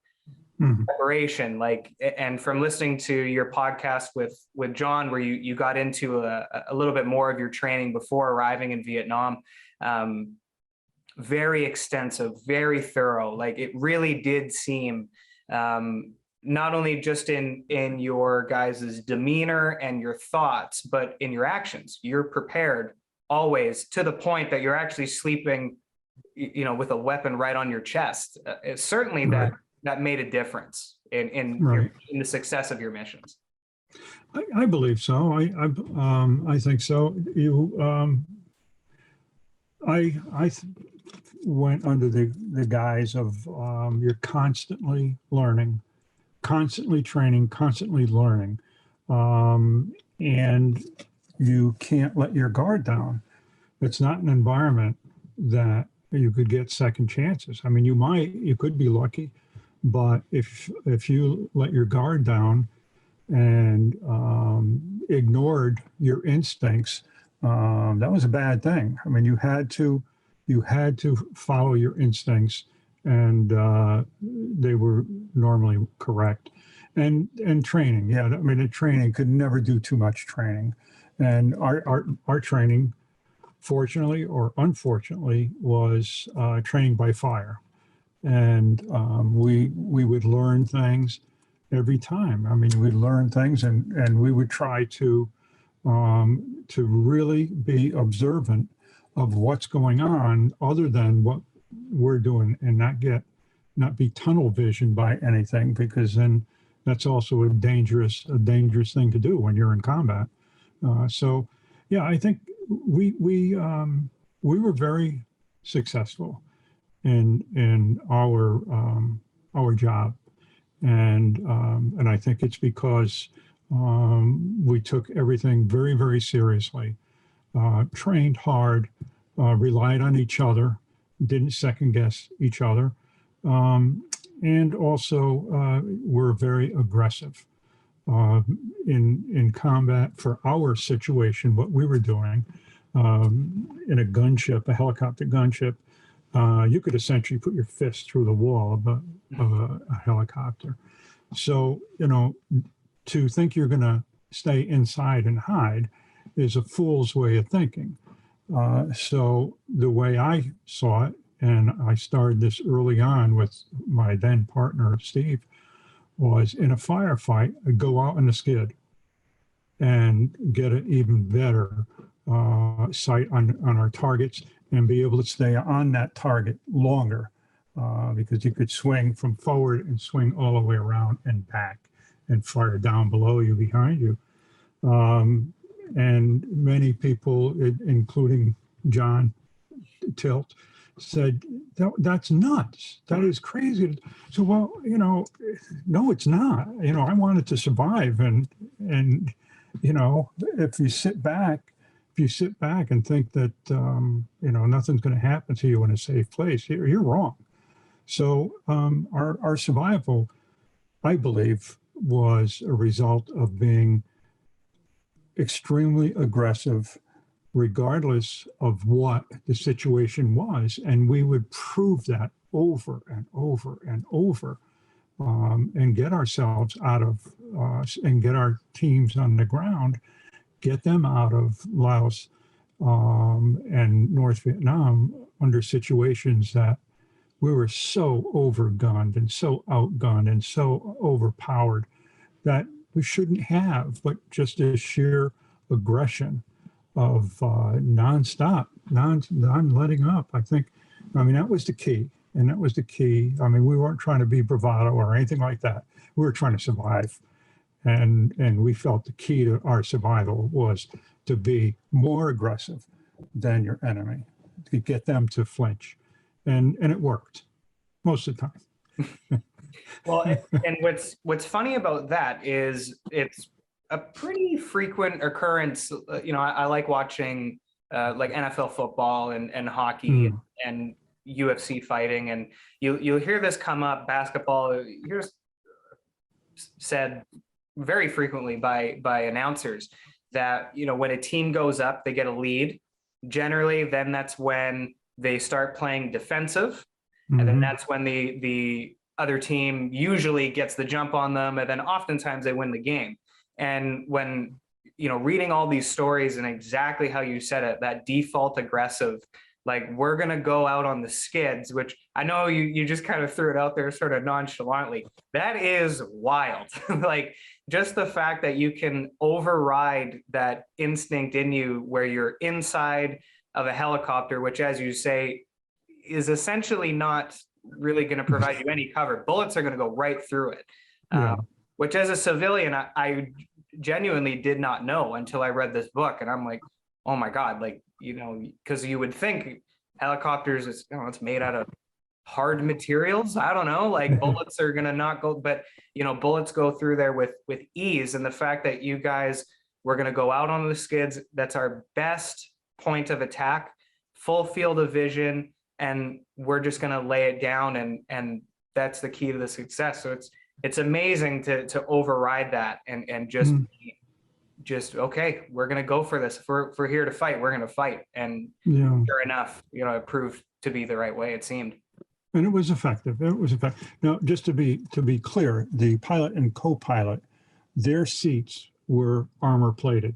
Preparation, like, and from listening to your podcast with John, where you got into a little bit more of your training before arriving in Vietnam, very extensive, very thorough. Like it really did seem, not only just in your guys' demeanor and your thoughts, but in your actions. You're prepared always, to the point that you're actually sleeping, with a weapon right on your chest. It's certainly Right. that made a difference in Right. in the success of your missions. I believe so. I think so. I went under the guise of you're constantly learning, constantly training, constantly learning, and you can't let your guard down. It's not an environment that you could get second chances. I mean, you could be lucky, but if you let your guard down and ignored your instincts, that was a bad thing. I mean, you had to follow your instincts, and they were normally correct. And training, yeah. I mean, the training could never do too much training, and our training, fortunately or unfortunately, was training by fire, and we would learn things every time. I mean, we'd learn things, and we would try to really be observant of what's going on other than what we're doing, and not be tunnel vision by anything, because then that's also a dangerous thing to do when you're in combat. So yeah, I think we were very successful in our job, and I think it's because we took everything very, very seriously, trained hard, relied on each other, didn't second guess each other, and also were very aggressive in combat. For our situation, what we were doing in a gunship, a helicopter gunship, you could essentially put your fist through the wall of a helicopter. So, to think you're going to stay inside and hide is a fool's way of thinking. So the way I saw it, and I started this early on with my then partner, Steve, was in a firefight, I'd go out on the skid and get an even better sight on our targets and be able to stay on that target longer, because you could swing from forward and swing all the way around and back and fire down below you, behind you. And many people, including John Tilt, said, that's nuts. That is crazy. So, well, no, it's not. I wanted to survive. And if you sit back and think that, nothing's going to happen to you in a safe place, you're wrong. So our survival, I believe, was a result of being extremely aggressive, regardless of what the situation was. And we would prove that over and over and over, and get ourselves out of, and get our teams on the ground, get them out of Laos and North Vietnam under situations that we were so overgunned and so outgunned and so overpowered that we shouldn't have, but just a sheer aggression of nonstop, non letting up. I mean, that was the key. And that was the key. I mean, we weren't trying to be bravado or anything like that. We were trying to survive. And we felt the key to our survival was to be more aggressive than your enemy, to get them to flinch. And it worked most of the time. Well, and what's funny about that is it's a pretty frequent occurrence. I like watching like NFL football and hockey and UFC fighting, and you'll hear this come up. Basketball, here's said very frequently by announcers that when a team goes up, they get a lead. Generally, then that's when they start playing defensive, and then that's when the other team usually gets the jump on them, and then oftentimes they win the game. And when reading all these stories and exactly how you said it, that default aggressive like, we're going to go out on the skids, which I know you just kind of threw it out there sort of nonchalantly. That is wild. Like, just the fact that you can override that instinct in you where you're inside of a helicopter, which, as you say, is essentially not really going to provide you any cover. Bullets are going to go right through it. Yeah. Which, as a civilian, I genuinely did not know until I read this book. And I'm like, oh my God, like, you know, because you would think helicopters is, you know, it's made out of hard materials. I don't know, like bullets are going to not go, but, you know, bullets go through there with ease. And the fact that you guys were going to go out on the skids, that's our best point of attack, full field of vision, and we're just going to lay it down, and that's the key to the success. So it's amazing to override that and just okay, we're going to go for this. If we're here to fight, we're going to fight. And sure enough, you know, it proved to be the right way, it seemed. And it was effective. It was effective. Now, just to be clear, the pilot and co-pilot, their seats were armor plated.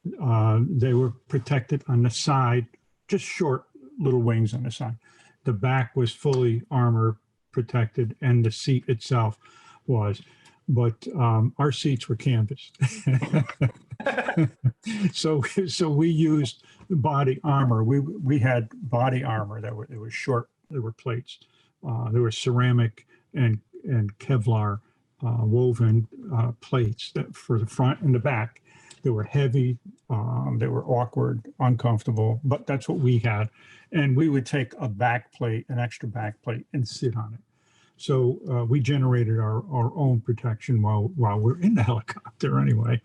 They were protected on the side, just short little wings on the side. The back was fully armor protected, and the seat itself was. But our seats were canvas. so we used body armor. We had body armor that were short. There were plates. There were ceramic and Kevlar woven plates that for the front and the back. They were heavy. They were awkward, uncomfortable. But that's what we had, and we would take a back plate, an extra back plate, and sit on it. So we generated our own protection while we're in the helicopter anyway.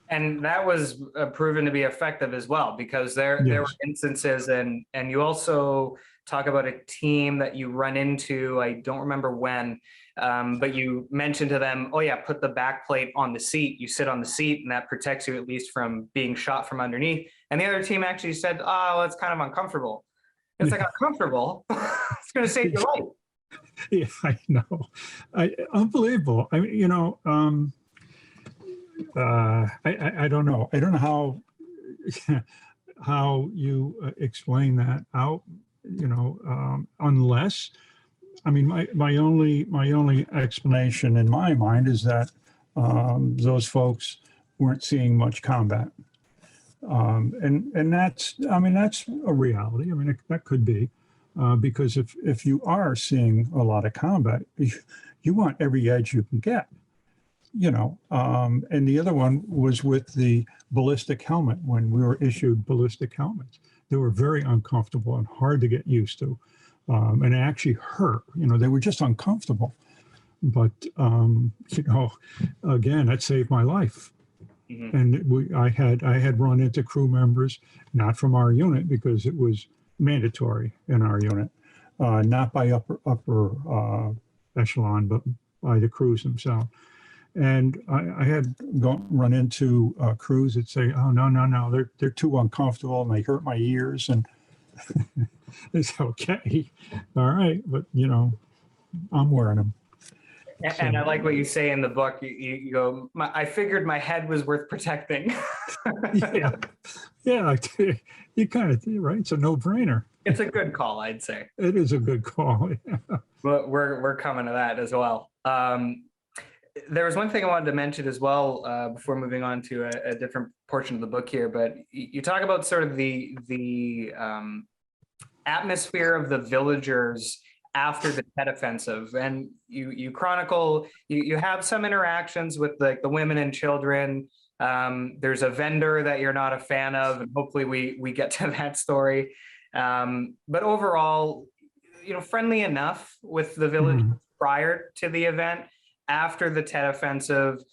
And that was proven to be effective as well, because there were instances, and you also talk about a team that you run into, I don't remember when, but you mentioned to them, oh yeah, put the back plate on the seat, you sit on the seat, and that protects you at least from being shot from underneath. And the other team actually said, oh, it's kind of uncomfortable. It's like, uncomfortable? It's going to save your life. Yeah, I know. Unbelievable. I mean, you know, I don't know. I don't know how you explain that out, you know, unless, I mean, my only explanation in my mind is that those folks weren't seeing much combat. And that's, I mean, that's a reality. I mean, that could be. Because if you are seeing a lot of combat, you want every edge you can get, you know. And the other one was with the ballistic helmet. When we were issued ballistic helmets, they were very uncomfortable and hard to get used to, and it actually hurt. You know, they were just uncomfortable. But you know, again, that saved my life. Mm-hmm. And I had run into crew members, not from our unit, because it was mandatory in our unit, not by upper echelon, but by the crews themselves. And I had run into crews that say, "Oh no, they're too uncomfortable and they hurt my ears." And it's okay, all right, but you know, I'm wearing them. And I like what you say in the book. You go, I figured my head was worth protecting. Yeah, you kind of, right? It's a no-brainer. It's a good call, I'd say. It is a good call. Yeah. But we're coming to that as well. There was one thing I wanted to mention as well before moving on to a different portion of the book here. But you talk about sort of the atmosphere of the villagers after the Tet Offensive, and you chronicle, you have some interactions with the women and children. There's a vendor that you're not a fan of, and hopefully we get to that story. But overall, you know, friendly enough with the village prior to the event. After the Tet Offensive,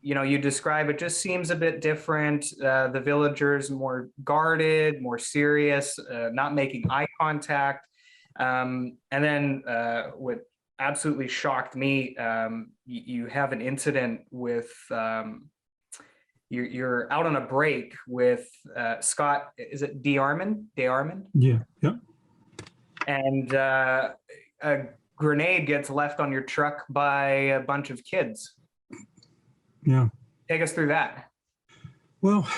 you know, you describe it just seems a bit different. The villagers more guarded, more serious, not making eye contact. And then what absolutely shocked me, you have an incident with, you're out on a break with Scott, is it DeArmond? Yeah, yep. And a grenade gets left on your truck by a bunch of kids. Yeah. Take us through that. Well,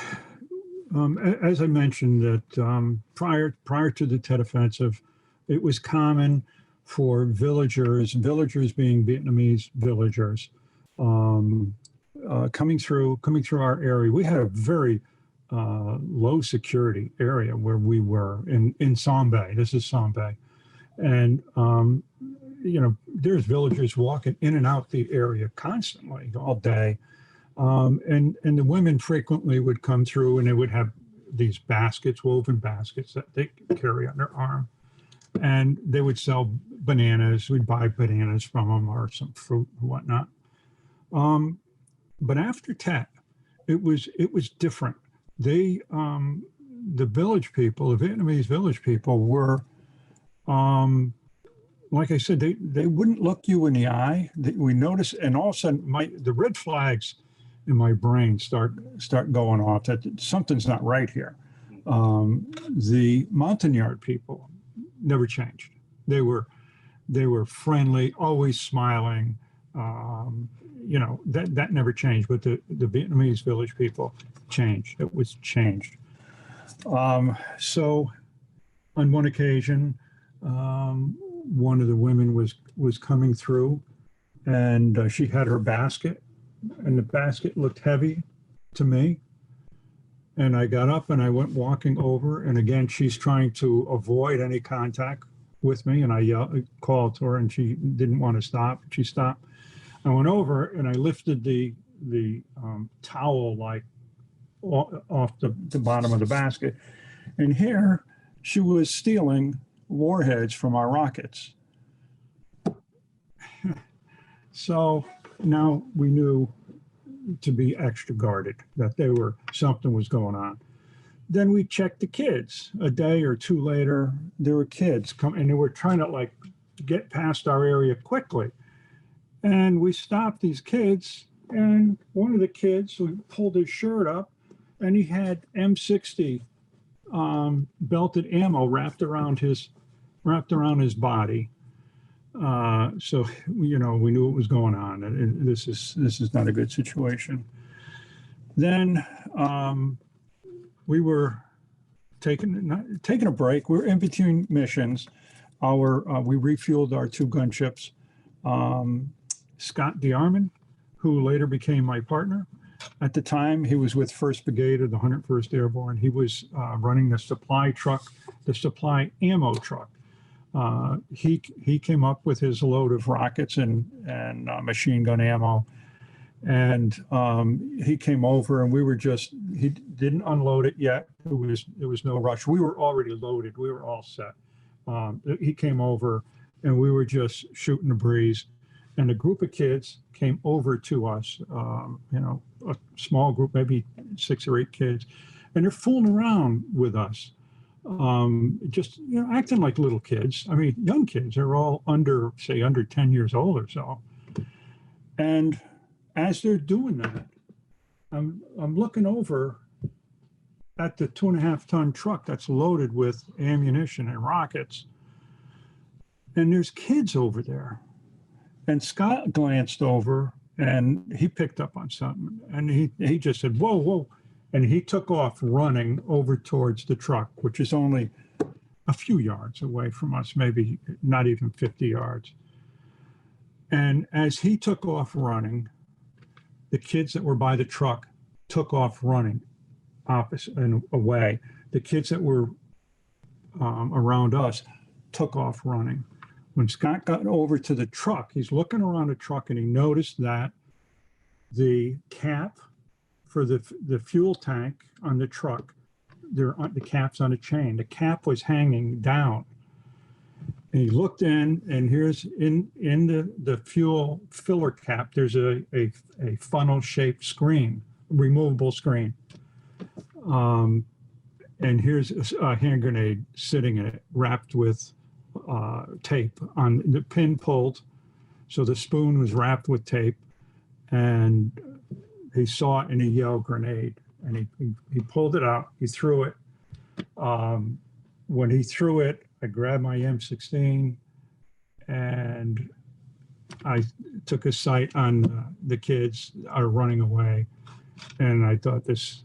As I mentioned, that prior to the Tet Offensive, it was common for villagers being Vietnamese villagers, coming through our area. We had a very low security area where we were in Som Bay. This is Som Bay, and there's villagers walking in and out the area constantly all day. And the women frequently would come through, and they would have these baskets, woven baskets that they could carry on their arm. And they would sell bananas. We'd buy bananas from them or some fruit and whatnot. But after Tet, it was different. The village people, the Vietnamese village people were, like I said, they wouldn't look you in the eye. We noticed, and all of a sudden, the red flags in my brain start going off that something's not right here. The Montagnard people never changed. They were friendly, always smiling. That never changed. But the Vietnamese village people changed. It was changed. So on one occasion, one of the women was coming through, and she had her basket. And the basket looked heavy to me. And I got up and I went walking over. And again, she's trying to avoid any contact with me. And I called to her, and she didn't want to stop. She stopped. I went over and I lifted the towel off the bottom of the basket. And here she was stealing warheads from our rockets. So now we knew to be extra guarded, that something was going on. Then we checked the kids. A day or two later, there were kids come, and they were trying to get past our area quickly. And we stopped these kids, and one of the kids, we pulled his shirt up, and he had M60 belted ammo wrapped around his body. So we knew what was going on, and this is not a good situation. Then we were taking a break. We were in between missions. We refueled our two gunships. Scott DeArmond, who later became my partner. At the time, he was with 1st Brigade of the 101st Airborne. He was running the supply truck, the supply ammo truck. He came up with his load of rockets and machine gun ammo, and he came over, and he didn't unload it yet. There was no rush. We were already loaded. We were all set. He came over, and we were just shooting the breeze, and a group of kids came over to us. A small group, maybe 6 or 8 kids, and they're fooling around with us. Just acting like little kids. I mean, young kids. They're all under 10 years old or so. And as they're doing that, I'm looking over at the 2.5-ton truck that's loaded with ammunition and rockets, and there's kids over there. And Scott glanced over, and he picked up on something, and he just said, "Whoa, whoa." And he took off running over towards the truck, which is only a few yards away from us, maybe not even 50 yards. And as he took off running, the kids that were by the truck took off running opposite and away. The kids that were around us took off running. When Scott got over to the truck, he's looking around the truck, and he noticed that the cap for the fuel tank on the truck, the cap's on a chain. The cap was hanging down. And he looked in, and here's in the fuel filler cap, there's a funnel-shaped screen, removable screen. And here's a hand grenade sitting in it, wrapped with tape on the pin pulled. So the spoon was wrapped with tape, and he saw it and he yelled grenade, and he pulled it out, he threw it. When he threw it, I grabbed my M16 and I took a sight on the kids are running away. And I thought this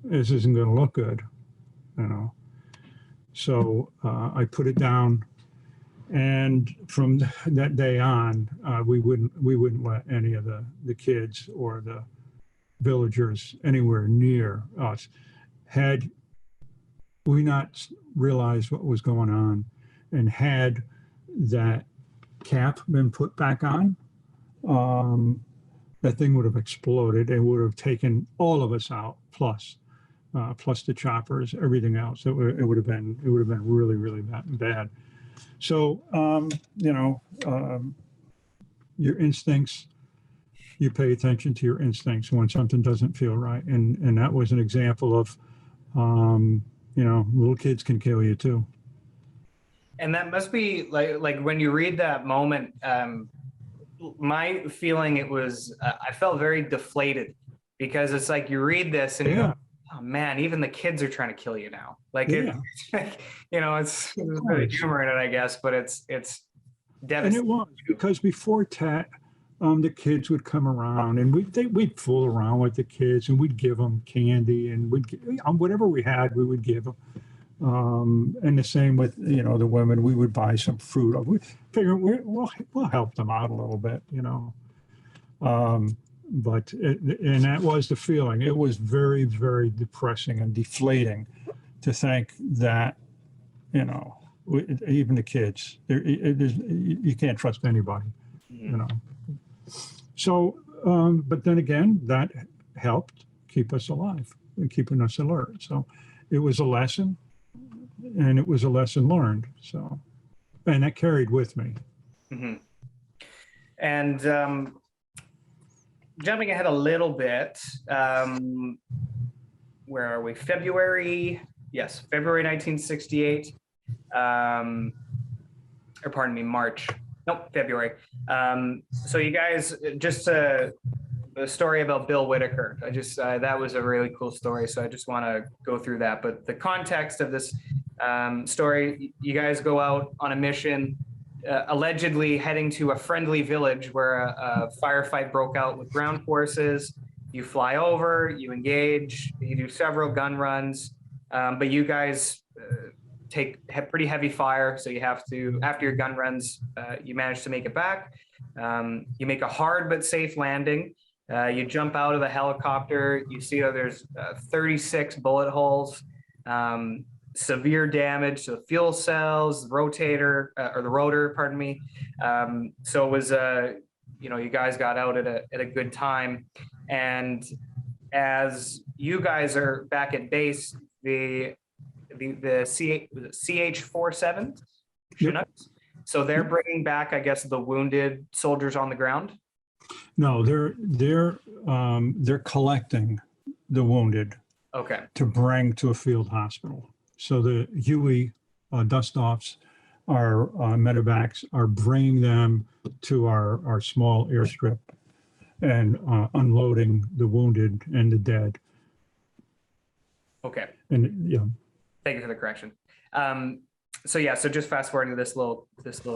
this isn't going to look good, you know. So I put it down, and from that day on, we wouldn't let any of the kids or the villagers anywhere near us. Had we not realized what was going on, and had that cap been put back on, that thing would have exploded and would have taken all of us out, plus the choppers, everything else. It would have been really, really bad. So your instincts, you pay attention to your instincts when something doesn't feel right, and that was an example of little kids can kill you too. And that must be like when you read that moment, my feeling, it was, I felt very deflated, because it's like you read this and you go, oh man, even the kids are trying to kill you now. Like, it's really humor in it, I guess, but it's devastating. And it was, because before TAT, the kids would come around and we'd fool around with the kids, and we'd give them candy, and whatever we had, we would give them. And the same with, the women, we would buy some fruit. We figure we'll help them out a little bit, but and that was the feeling. It was very, very depressing and deflating to think that, even the kids, you can't trust anybody, So, but then again, that helped keep us alive and keeping us alert. So it was a lesson, and it was a lesson learned. So, and that carried with me. Mm-hmm. And jumping ahead a little bit, where are we? February 1968. Or pardon me, March. Nope, February. So you guys, just the story about Bill Whitaker. That was a really cool story. So I just want to go through that. But the context of this story, you guys go out on a mission, allegedly heading to a friendly village where a firefight broke out with ground forces. You fly over, you engage, you do several gun runs, but you guys take pretty heavy fire. So you have to, after your gun runs, you manage to make it back. You make a hard but safe landing. You jump out of the helicopter. You see that there's 36 bullet holes, severe damage to the fuel cells, the rotor, pardon me. So it was, you guys got out at a good time. And as you guys are back at base, the CH-47 Chinooks. So they're bringing back, I guess, the wounded soldiers on the ground. No, they're collecting the wounded. Okay. To bring to a field hospital. So the Huey dust-offs, our medevacs, are bringing them to our small airstrip and unloading the wounded and the dead. Okay. And Thank you for the correction. So just fast forward to this little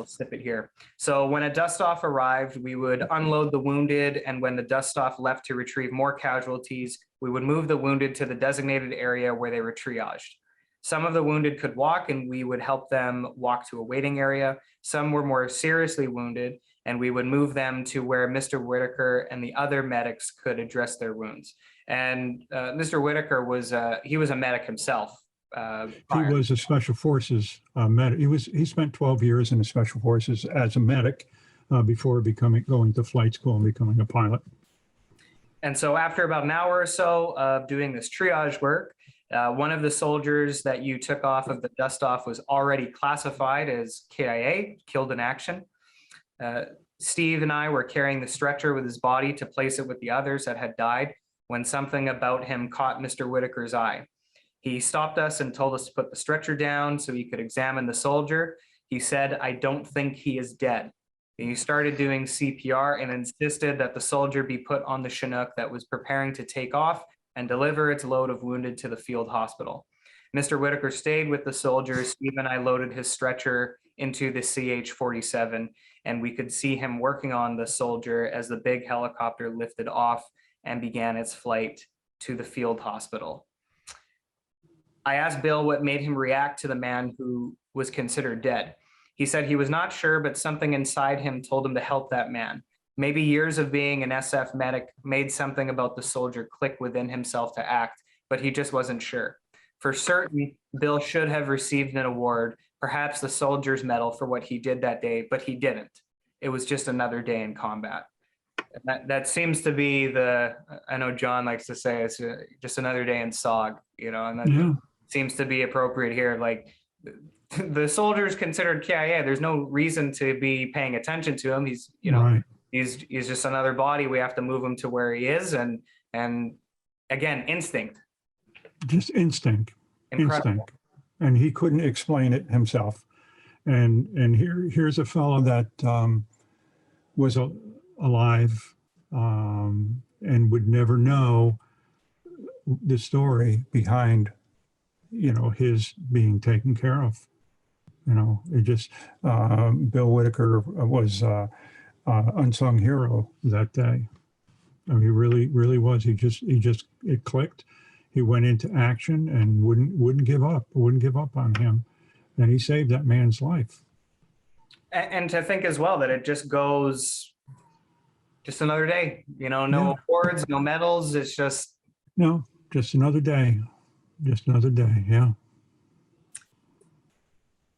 snippet here. So when a dust-off arrived, we would unload the wounded, and when the dust-off left to retrieve more casualties, we would move the wounded to the designated area where they were triaged. Some of the wounded could walk, and we would help them walk to a waiting area. Some were more seriously wounded, and we would move them to where Mr. Whitaker and the other medics could address their wounds. And Mr. Whitaker was a medic himself. He was a Special Forces medic. He spent 12 years in the Special Forces as a medic before going to flight school and becoming a pilot. And so after about an hour or so of doing this triage work, one of the soldiers that you took off of the dust-off was already classified as KIA, killed in action. Steve and I were carrying the stretcher with his body to place it with the others that had died when something about him caught Mr. Whitaker's eye. He stopped us and told us to put the stretcher down so he could examine the soldier. He said, "I don't think he is dead." And he started doing CPR and insisted that the soldier be put on the Chinook that was preparing to take off and deliver its load of wounded to the field hospital. Mr. Whitaker stayed with the soldier. Steve and I loaded his stretcher into the CH-47, and we could see him working on the soldier as the big helicopter lifted off and began its flight to the field hospital. I asked Bill what made him react to the man who was considered dead. He said he was not sure, but something inside him told him to help that man. Maybe years of being an SF medic made something about the soldier click within himself to act, but he just wasn't sure. For certain, Bill should have received an award, perhaps the soldier's medal for what he did that day, but he didn't. It was just another day in combat. That seems to be the, I know John likes to say it's just another day in SOG, you know, and that seems to be appropriate here. Like the soldier's considered KIA. There's no reason to be paying attention to him. He's, you know, Right. he's just another body. We have to move him to where he is. And again, instinct. Just instinct. Incredible. Instinct. And he couldn't explain it himself. And here's a fellow that was alive and would never know the story behind, you know, his being taken care of. You know, it just, Bill Whitaker was unsung hero that day. I mean, he really was. It clicked. He went into action and wouldn't give up on him. And he saved that man's life. And to think as well that it just goes, just another day, you know, no awards, no medals. It's just. No, just another day. Just another day. Yeah.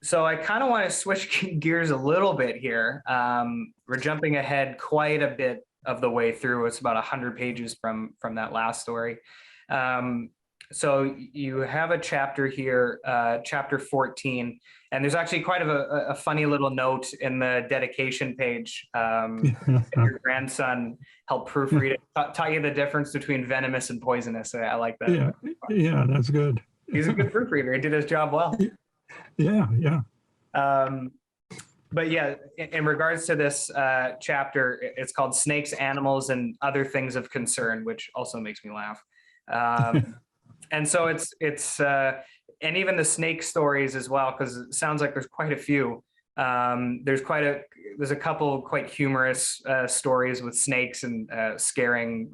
So I kind of want to switch gears a little bit here. We're jumping ahead quite a bit of the way through. It's about 100 pages from that last story. So you have a chapter here, chapter 14, and there's actually quite a funny little note in the dedication page. Your grandson helped proofread it, taught you the difference between venomous and poisonous. I like that. Yeah, that's good. He's a good proofreader. He did his job well. Yeah. But yeah, in regards to this chapter, it's called Snakes, Animals, and Other Things of Concern, which also makes me laugh. And so it's and even the snake stories as well, because it sounds like there's quite a few. There's a couple quite humorous stories with snakes and scaring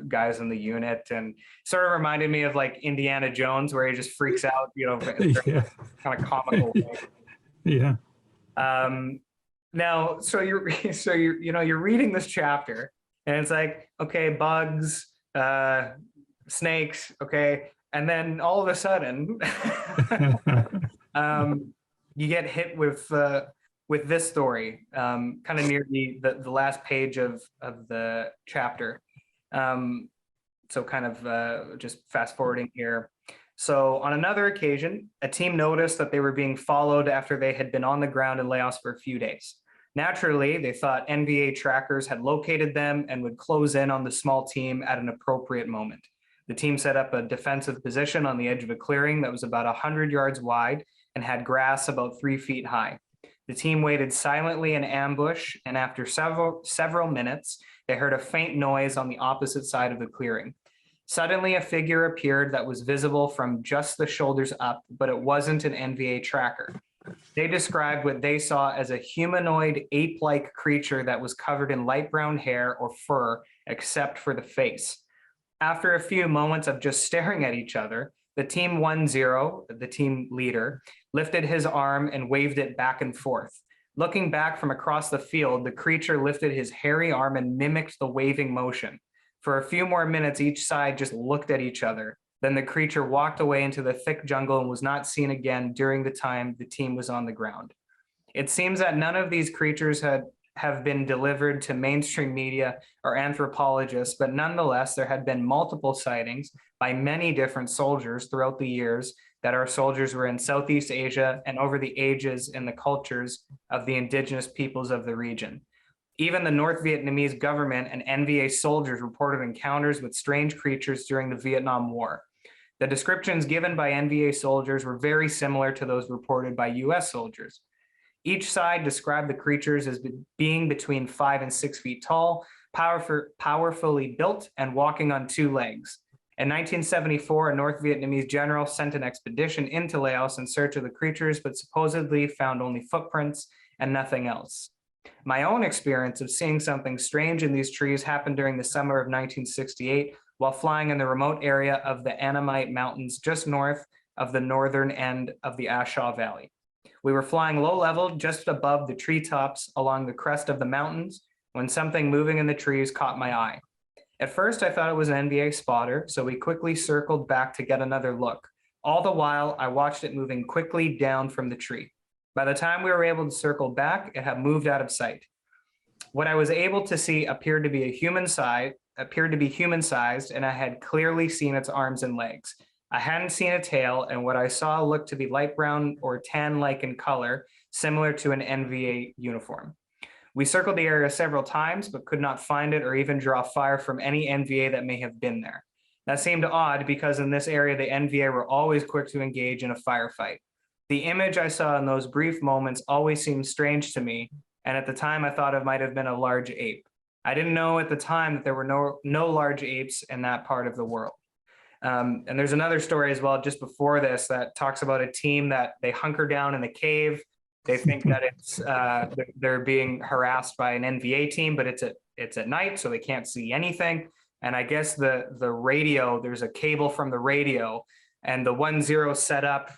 guys in the unit, and sort of reminded me of like Indiana Jones, where he just freaks out, you know, kind of comical way. Yeah. Now, so you're you know, you're reading this chapter, and it's like, okay, bugs, snakes, okay, and then all of a sudden, you get hit with this story, kind of near the last page of the chapter. So kind of just fast forwarding here. So on another occasion, a team noticed that they were being followed after they had been on the ground in Laos for a few days. Naturally, they thought NVA trackers had located them and would close in on the small team at an appropriate moment. The team set up a defensive position on the edge of a clearing that was about 100 yards wide and had grass about 3 feet high. The team waited silently in ambush, and after several minutes, they heard a faint noise on the opposite side of the clearing. Suddenly, a figure appeared that was visible from just the shoulders up, but it wasn't an NVA tracker. They described what they saw as a humanoid ape-like creature that was covered in light brown hair or fur, except for the face. After a few moments of just staring at each other, the team 1-0, the team leader, lifted his arm and waved it back and forth. Looking back from across the field, the creature lifted his hairy arm and mimicked the waving motion. For a few more minutes, each side just looked at each other. Then the creature walked away into the thick jungle and was not seen again during the time the team was on the ground. It seems that none of these creatures have been delivered to mainstream media or anthropologists, but nonetheless, there had been multiple sightings by many different soldiers throughout the years that our soldiers were in Southeast Asia and over the ages in the cultures of the indigenous peoples of the region. Even the North Vietnamese government and NVA soldiers reported encounters with strange creatures during the Vietnam War. The descriptions given by NVA soldiers were very similar to those reported by US soldiers. Each side described the creatures as being between 5 and 6 feet tall, powerfully built, and walking on 2 legs. In 1974, a North Vietnamese general sent an expedition into Laos in search of the creatures, but supposedly found only footprints and nothing else. My own experience of seeing something strange in these trees happened during the summer of 1968 while flying in the remote area of the Annamite Mountains just north of the northern end of the Ashaw Valley. We were flying low level just above the treetops along the crest of the mountains when something moving in the trees caught my eye. At first, I thought it was an NVA spotter, so we quickly circled back to get another look. All the while, I watched it moving quickly down from the tree. By the time we were able to circle back, it had moved out of sight. What I was able to see appeared to be human-sized, and I had clearly seen its arms and legs. I hadn't seen a tail, and what I saw looked to be light brown or tan-like in color, similar to an NVA uniform. We circled the area several times, but could not find it or even draw fire from any NVA that may have been there. That seemed odd because in this area, the NVA were always quick to engage in a firefight. The image I saw in those brief moments always seemed strange to me, and at the time I thought it might have been a large ape. I didn't know at the time that there were no large apes in that part of the world. And there's another story as well just before this that talks about a team that they hunker down in the cave. They think that it's they're being harassed by an NVA team, but it's at night, so they can't see anything. And I guess the radio, there's a cable from the radio, and the 1-0 set up,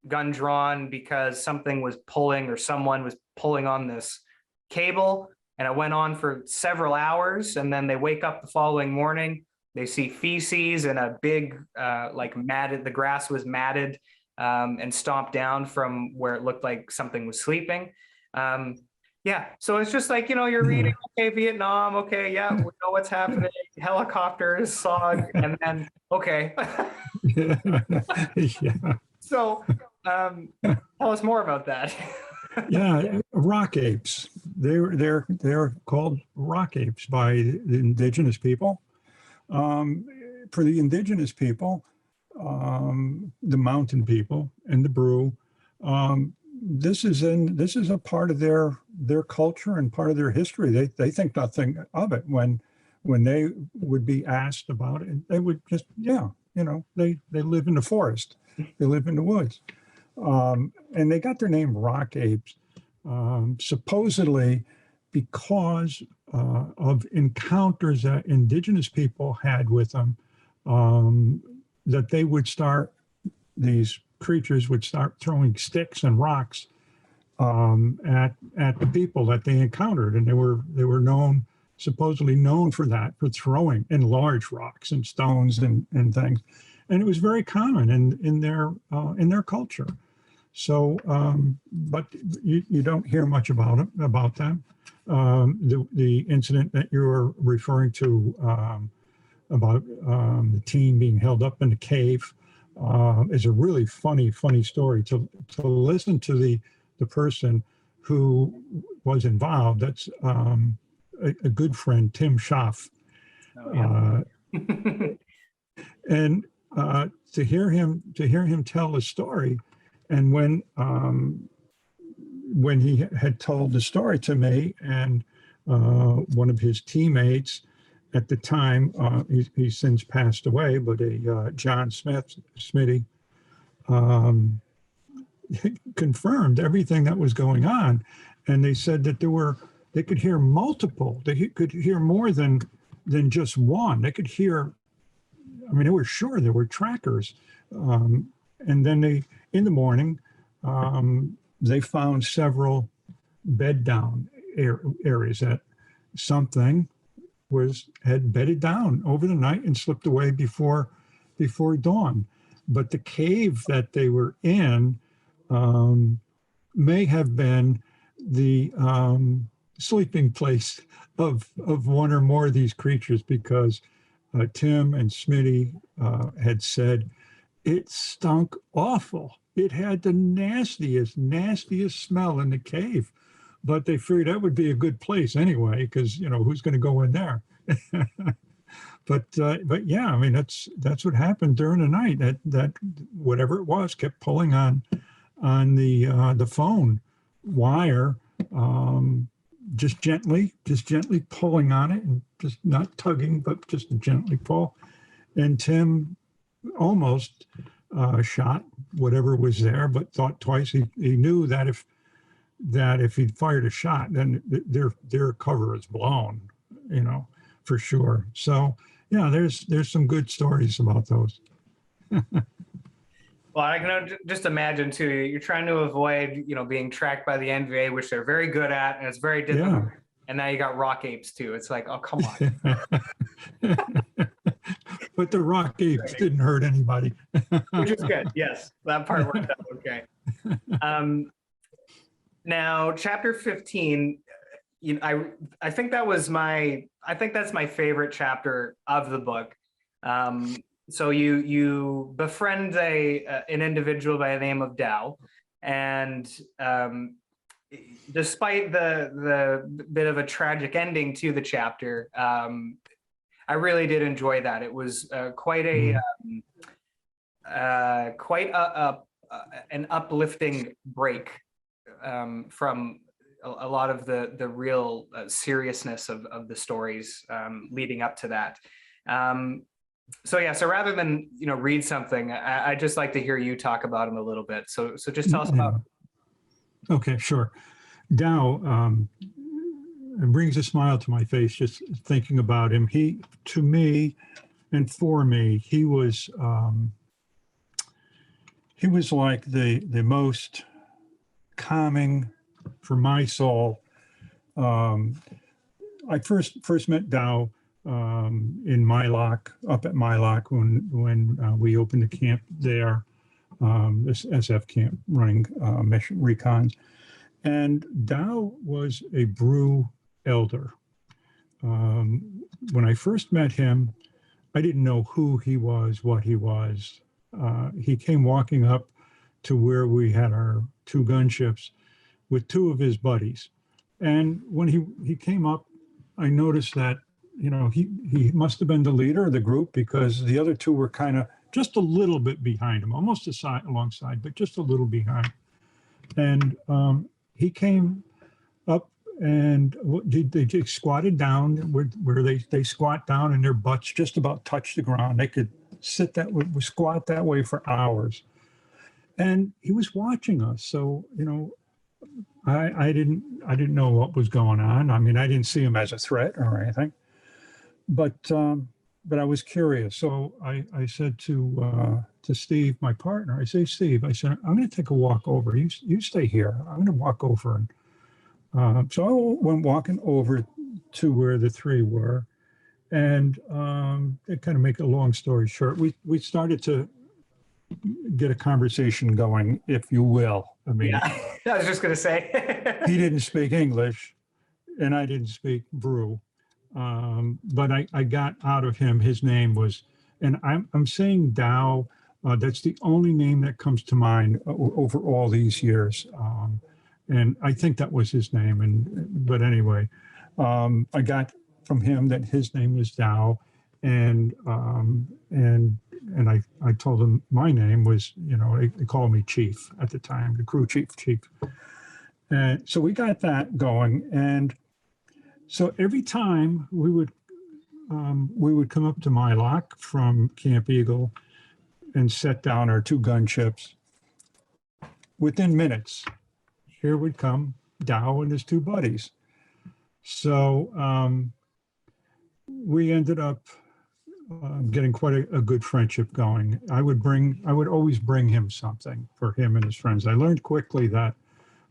gun drawn, because something was pulling or someone was pulling on this cable, and it went on for several hours. And then they wake up the following morning, they see feces and a big like matted, the grass was matted and stomped down from where it looked like something was sleeping. Yeah, so it's just like, you're reading, okay, Vietnam, okay, yeah, we know what's happening, helicopters, SOG, and then, okay. Yeah. So tell us more about that. Yeah, rock apes. They're called rock apes by the indigenous people. For the indigenous people, the mountain people and the Brew, this is a part of their culture and part of their history. They think nothing of it when they would be asked about it. They would just, they live in the forest, they live in the woods, and they got their name rock apes, supposedly because of encounters that indigenous people had with them, that they would start, these creatures would start throwing sticks and rocks at the people that they encountered, and they were supposedly known for that, for throwing in large rocks and stones and things, and it was very common in their culture. So, but you don't hear much about them. The incident that you were referring to about the team being held up in the cave is a really funny story. To listen to the person who was involved. That's a good friend, Tim Schaff. Oh, yeah. And to hear him tell the story, and when he had told the story to me, and one of his teammates at the time, he's since passed away, but John Smitty, confirmed everything that was going on. And they said that they could hear multiple, they could hear more than just one. They could hear, they were sure there were trackers. And then in the morning, they found several bed down areas that something had bedded down over the night and slipped away before dawn. But the cave that they were in may have been the sleeping place of one or more of these creatures, because Tim and Smitty had said it stunk awful. It had the nastiest smell in the cave, but they figured that would be a good place anyway, because who's going to go in there? But yeah, that's what happened during the night. That whatever it was kept pulling on the phone wire, just gently pulling on it, and just not tugging, but just gently pull. And Tim almost shot whatever was there, but thought twice. He knew that if he fired a shot, then their cover is blown, for sure. So yeah, there's some good stories about those. Well, I can just imagine too, you're trying to avoid, being tracked by the NVA, which they're very good at, and it's very difficult. Yeah. And now you got rock apes too. It's like, oh, come on. But the rock apes didn't hurt anybody. Which is good. Yes, that part worked out okay. Now, chapter 15, I think that's my favorite chapter of the book. So you befriend an individual by the name of Dow, and despite the bit of a tragic ending to the chapter, I really did enjoy that. It was quite an uplifting break from a lot of the real seriousness of the stories leading up to that. So rather than read something, I just like to hear you talk about him a little bit. So just tell us about. Okay, sure. Dow, it brings a smile to my face just thinking about him. He, to me, and for me, he was like the most calming for my soul. I first met Dow in Mylock, up at Mylock when we opened the camp there, this SF camp running mission recons. And Dow was a brew elder. When I first met him, I didn't know who he was, what he was. He came walking up to where we had our 2 gunships with 2 of his buddies. And when he came up, I noticed that, he must have been the leader of the group because the other 2 were kind of just a little bit behind him, almost alongside, but just a little behind. And he came up and they just squatted down where they squat down and their butts just about touch the ground. They could squat that way for hours. And he was watching us. So, I didn't know what was going on. I mean, I didn't see him as a threat or anything, but I was curious. So I said to Steve, my partner, I say, Steve, I said, I'm going to take a walk over. You stay here. I'm going to walk over. And so I went walking over to where the 3 were. And to kind of make a long story short, we started to get a conversation going, if you will. I mean, yeah, I was just going to say. He didn't speak English and I didn't speak brew. But I got out of him, his name was, and I'm saying Dow, that's the only name that comes to mind over all these years. And I think that was his name. But anyway, I got from him that his name was Dow, and I told him my name was, they called me Chief at the time, the crew chief. And so we got that going, and so every time we would come up to Mylock from Camp Eagle and set down our 2 gunships. Within minutes, here would come Dow and his 2 buddies. So we ended up getting quite a good friendship going. I would always bring him something for him and his friends. I learned quickly that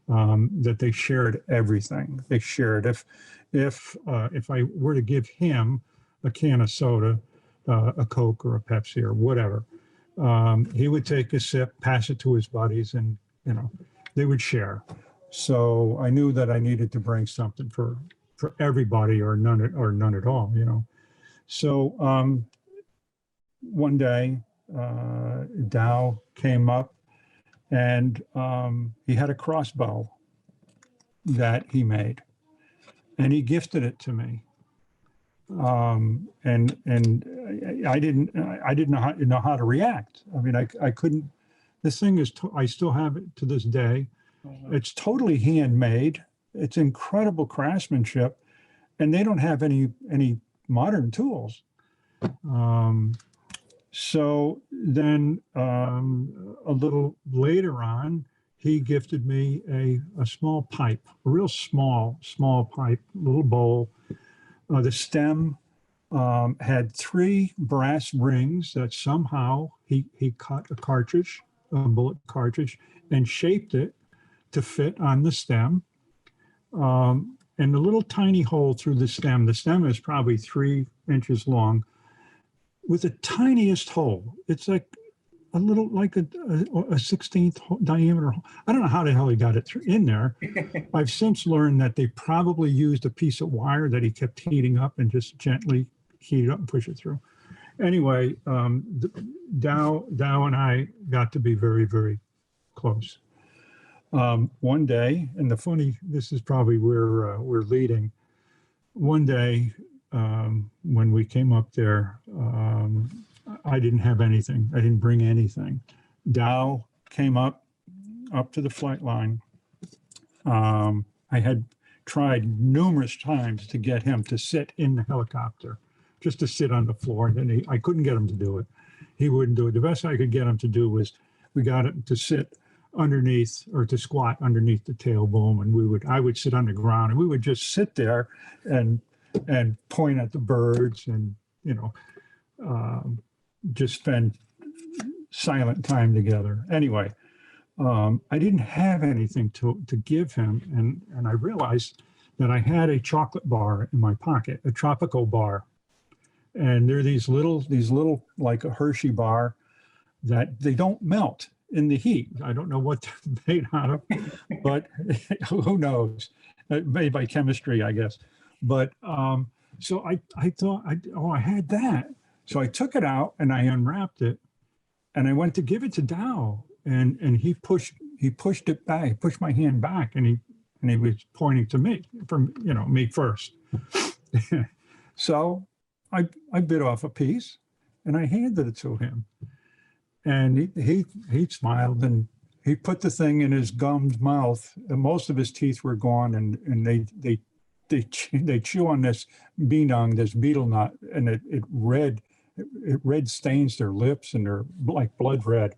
they shared everything. They shared. If I were to give him a can of soda, a Coke or a Pepsi or whatever, he would take a sip, pass it to his buddies, and they would share. So I knew that I needed to bring something for everybody, or none at all. So one day, Dow came up, and he had a crossbow that he made, and he gifted it to me. And I didn't know how to react. I mean, I couldn't. This thing is, I still have it to this day. It's totally handmade. It's incredible craftsmanship, and they don't have any modern tools. So then a little later on, he gifted me a small pipe, a real small pipe, little bowl. The stem had 3 brass rings that somehow he cut a cartridge bullet cartridge and shaped it to fit on the stem. And the little tiny hole through the stem is probably 3 inches long with the tiniest hole. It's like a little, like a 16th diameter hole. I don't know how the hell he got it in there. I've since learned that they probably used a piece of wire that he kept heating up and just gently heat it up and push it through. Anyway, Dow and I got to be very, very close. One day, and this is probably where we're leading. One day, when we came up there, I didn't have anything. I didn't bring anything. Dow came up to the flight line. I had tried numerous times to get him to sit in the helicopter, just to sit on the floor. And I couldn't get him to do it. He wouldn't do it. The best I could get him to do was we got him to sit underneath, or to squat underneath the tail boom, and I would sit on the ground, and we would just sit there and point at the birds, and just spend silent time together. Anyway, I didn't have anything to give him, and I realized that I had a chocolate bar in my pocket, a tropical bar, and they're these little like a Hershey bar that they don't melt in the heat. I don't know what they're made out of, but who knows? Made by chemistry, I guess. But so I thought, I had that. So I took it out and I unwrapped it, and I went to give it to Dow, and he pushed it back. He pushed my hand back, and he was pointing to me, me first. So I bit off a piece and I handed it to him. And he smiled, and he put the thing in his gummed mouth. And most of his teeth were gone, and they chew on this this betel nut, and it red stains their lips, and they're like blood red.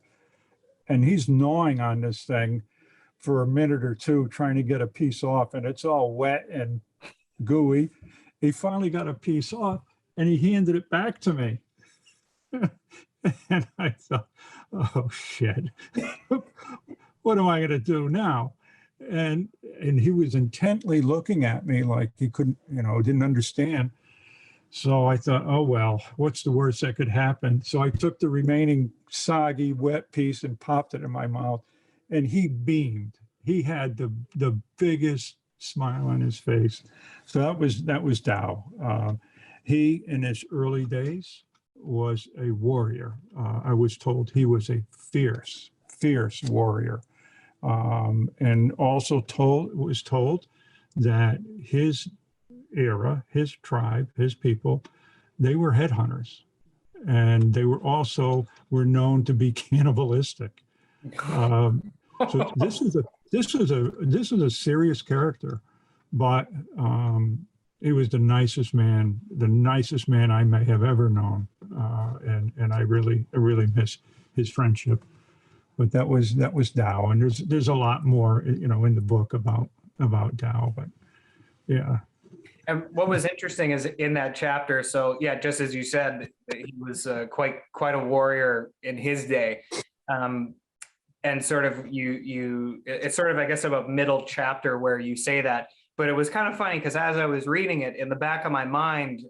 And he's gnawing on this thing for a minute or two, trying to get a piece off, and it's all wet and gooey. He finally got a piece off, and he handed it back to me. And I thought, oh shit, what am I going to do now? And he was intently looking at me like he couldn't, didn't understand. So I thought, oh well, what's the worst that could happen? So I took the remaining soggy, wet piece and popped it in my mouth, and he beamed. He had the biggest smile on his face. So that was Dow. He, in his early days, was a warrior. I was told he was a fierce warrior, and also was told that his era, his tribe, his people, they were headhunters, and they were known to be cannibalistic. So this is a serious character, but he was the nicest man I may have ever known, and I really miss his friendship. But that was Dow, and there's a lot more in the book about Dow. But yeah. And what was interesting is in that chapter. So yeah, just as you said, he was quite a warrior in his day, and sort of it's sort of, I guess, about middle chapter where you say that. But it was kind of funny because as I was reading it, in the back of my mind,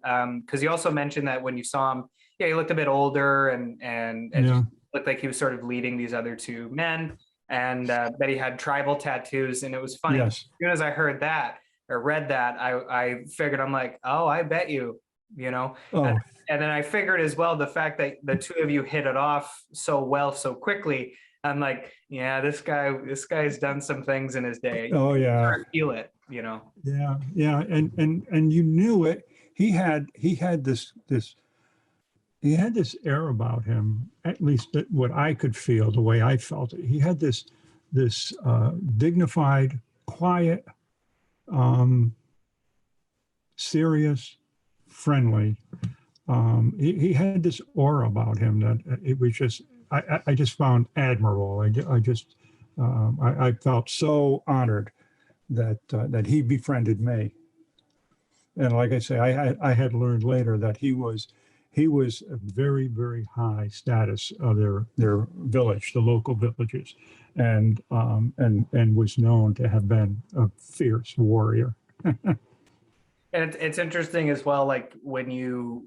because you also mentioned that when you saw him, he looked a bit older and just looked like he was sort of leading these other two men, and that he had tribal tattoos. And it was funny. Yes. As soon as I heard that or read that, I figured, I'm like, oh, I bet you, Oh. And then I figured as well, the fact that the two of you hit it off so well, so quickly. I'm like, yeah, this guy's done some things in his day. Oh yeah. I feel it, Yeah. And you knew it. He had this air about him, at least what I could feel, the way I felt it. He had this dignified, quiet, serious, friendly. He had this aura about him that it was just, I just found admirable. I felt so honored that he befriended me. And like I say, I had learned later that he was he was a very, very high status of their village, the local villages, and was known to have been a fierce warrior. And it's interesting as well, like when you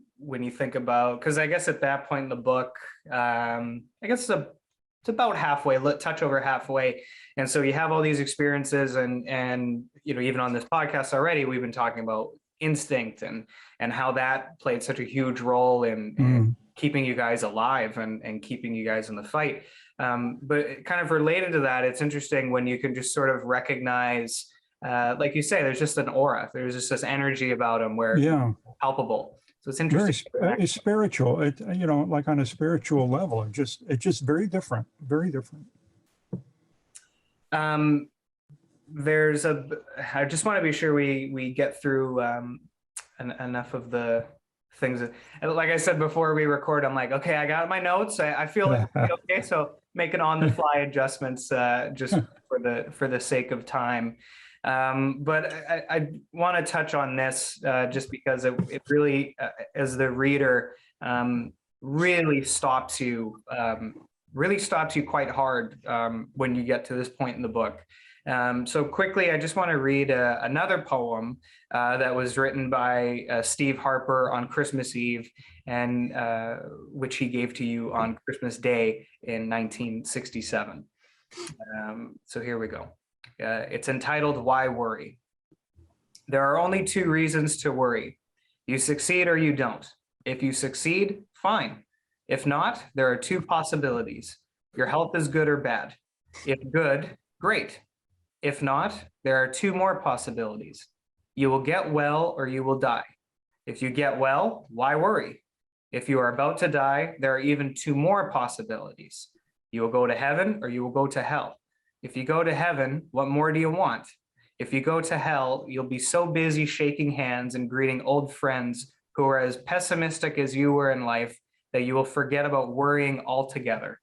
think about, because I guess at that point in the book, I guess it's about halfway, touch over halfway, and so you have all these experiences, and you know, even on this podcast already, we've been talking about instinct and how that played such a huge role in keeping you guys alive and keeping you guys in the fight. But kind of related to that, it's interesting when you can just sort of recognize. Like you say, there's just an aura. There's just this energy about him where it's palpable. So it's interesting. It's spiritual. It, you know, like on a spiritual level, it's just very different. Very different. I just want to be sure we get through enough of the things that, like I said before we record, I'm like, okay, I got my notes. I feel like okay, so making on the fly adjustments just for the sake of time. But I want to touch on this just because it really, as the reader, really stops you quite hard when you get to this point in the book. So quickly, I just want to read another poem that was written by Steve Harper on Christmas Eve, and which he gave to you on Christmas Day in 1967. So here we go. It's entitled, Why Worry? There are only two reasons to worry. You succeed or you don't. If you succeed, fine. If not, there are two possibilities. Your health is good or bad. If good, great. If not, there are two more possibilities. You will get well or you will die. If you get well, why worry? If you are about to die, there are even two more possibilities. You will go to heaven or you will go to hell. If you go to heaven, what more do you want? If you go to hell, you'll be so busy shaking hands and greeting old friends who are as pessimistic as you were in life that you will forget about worrying altogether.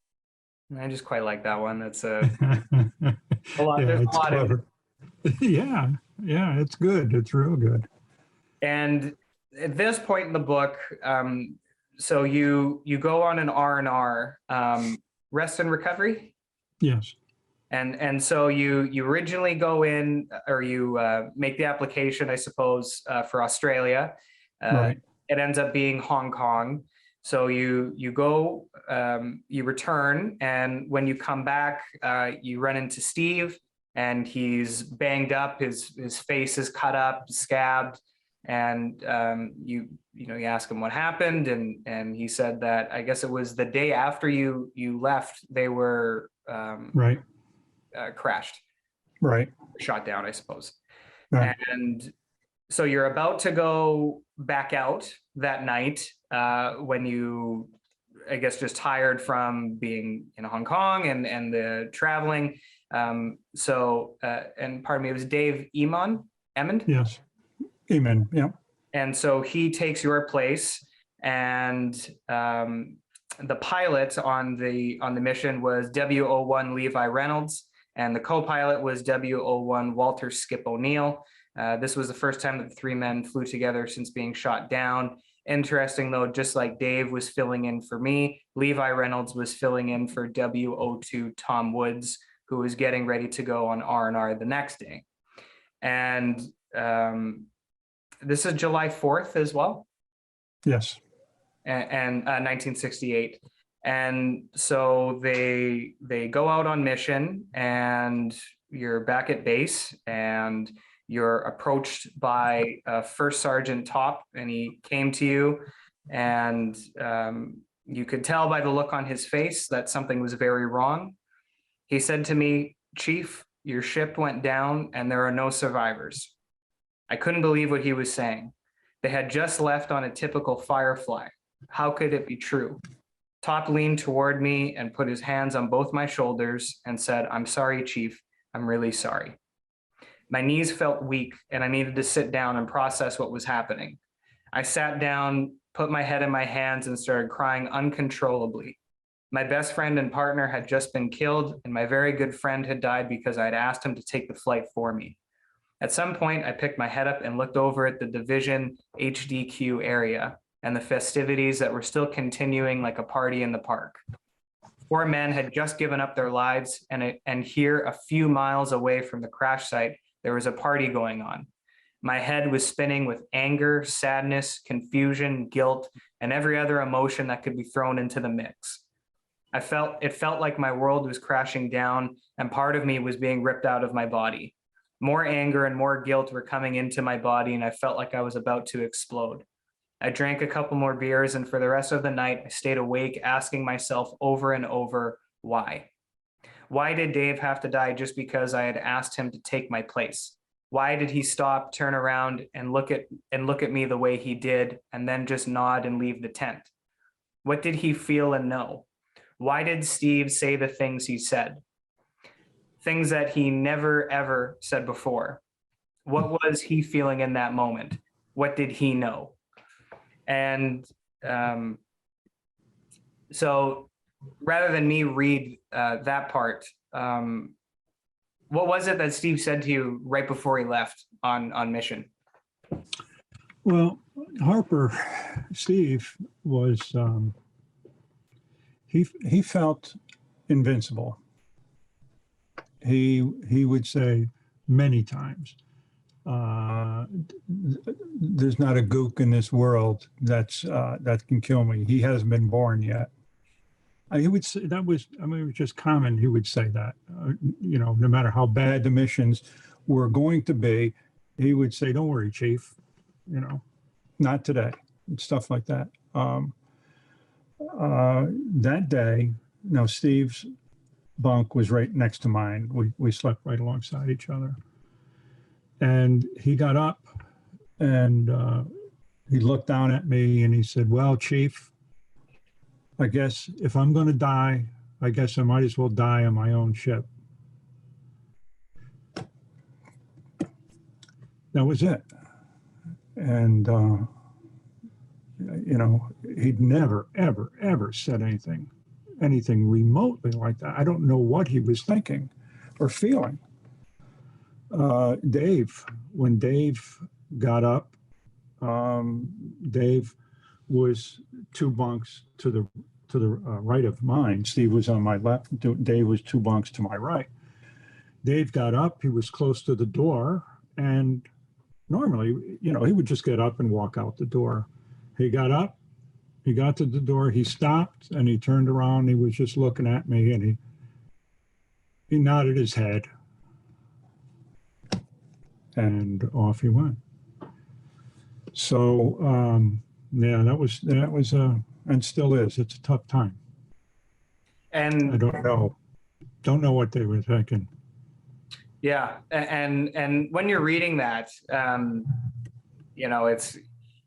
And I just quite like that one. That's a lot. Yeah, it's clever. Yeah, it's good. It's real good. And at this point in the book, so you go on an R&R, rest and recovery? Yes. And so you originally go in, or you make the application, I suppose, for Australia. Right. It ends up being Hong Kong. So you go, you return, and when you come back, you run into Steve, and he's banged up. His face is cut up, scabbed, and you ask him what happened, and he said that I guess it was the day after you left, they were right. Crashed, right, shot down, I suppose. Right. And so you're about to go back out that night when you, I guess, just tired from being in Hong Kong and the traveling. And pardon me, it was Dave Emmond? Yes, Eamon, yeah. And so he takes your place, and the pilot on the mission was W01 Levi Reynolds, and the co-pilot was W01 Walter Skip O'Neill. This was the first time that the three men flew together since being shot down. Interesting though, just like Dave was filling in for me, Levi Reynolds was filling in for W02 Tom Woods, who was getting ready to go on R&R the next day. And this is July 4th as well? Yes. And 1968. And so they go out on mission, and you're back at base, and you're approached by First Sergeant Top, and he came to you, and you could tell by the look on his face that something was very wrong. He said to me, "Chief, your ship went down and there are no survivors." I couldn't believe what he was saying. They had just left on a typical Firefly. How could it be true? Top leaned toward me and put his hands on both my shoulders and said, "I'm sorry, Chief. I'm really sorry." My knees felt weak, and I needed to sit down and process what was happening. I sat down, put my head in my hands, and started crying uncontrollably. My best friend and partner had just been killed, and my very good friend had died because I had asked him to take the flight for me. At some point, I picked my head up and looked over at the division HDQ area. and the festivities that were still continuing like a party in the park. 4 men had just given up their lives, and here, a few miles away from the crash site, there was a party going on. My head was spinning with anger, sadness, confusion, guilt, and every other emotion that could be thrown into the mix. It felt like my world was crashing down, and part of me was being ripped out of my body. More anger and more guilt were coming into my body, and I felt like I was about to explode. I drank a couple more beers, and for the rest of the night, I stayed awake, asking myself over and over, why? Why did Dave have to die just because I had asked him to take my place? Why did he stop, turn around, and look at me the way he did, and then just nod and leave the tent? What did he feel and know? Why did Steve say the things he said? Things that he never, ever said before. What was he feeling in that moment? What did he know? And so rather than me read that part, what was it that Steve said to you right before he left on mission? Well, Steve was, he felt invincible. He would say many times, there's not a gook in this world that can kill me. He hasn't been born yet. He would say it was just common. He would say that, no matter how bad the missions were going to be, he would say, "Don't worry, Chief, not today," and stuff like that. That day, Steve's bunk was right next to mine. We slept right alongside each other. And he got up and he looked down at me and he said, "Well, Chief, I guess if I'm going to die, I guess I might as well die on my own ship." That was it. And, he'd never, ever, ever said anything remotely like that. I don't know what he was thinking or feeling. When Dave got up, Dave was 2 bunks to the right of mine. Steve was on my left. Dave was 2 bunks to my right. Dave got up. He was close to the door, and normally, he would just get up and walk out the door. He got up. He got to the door. He stopped and he turned around. He was just looking at me, and he nodded his head. And off he went. So that was and still is. It's a tough time. And I don't know what they were thinking. Yeah, and when you're reading that,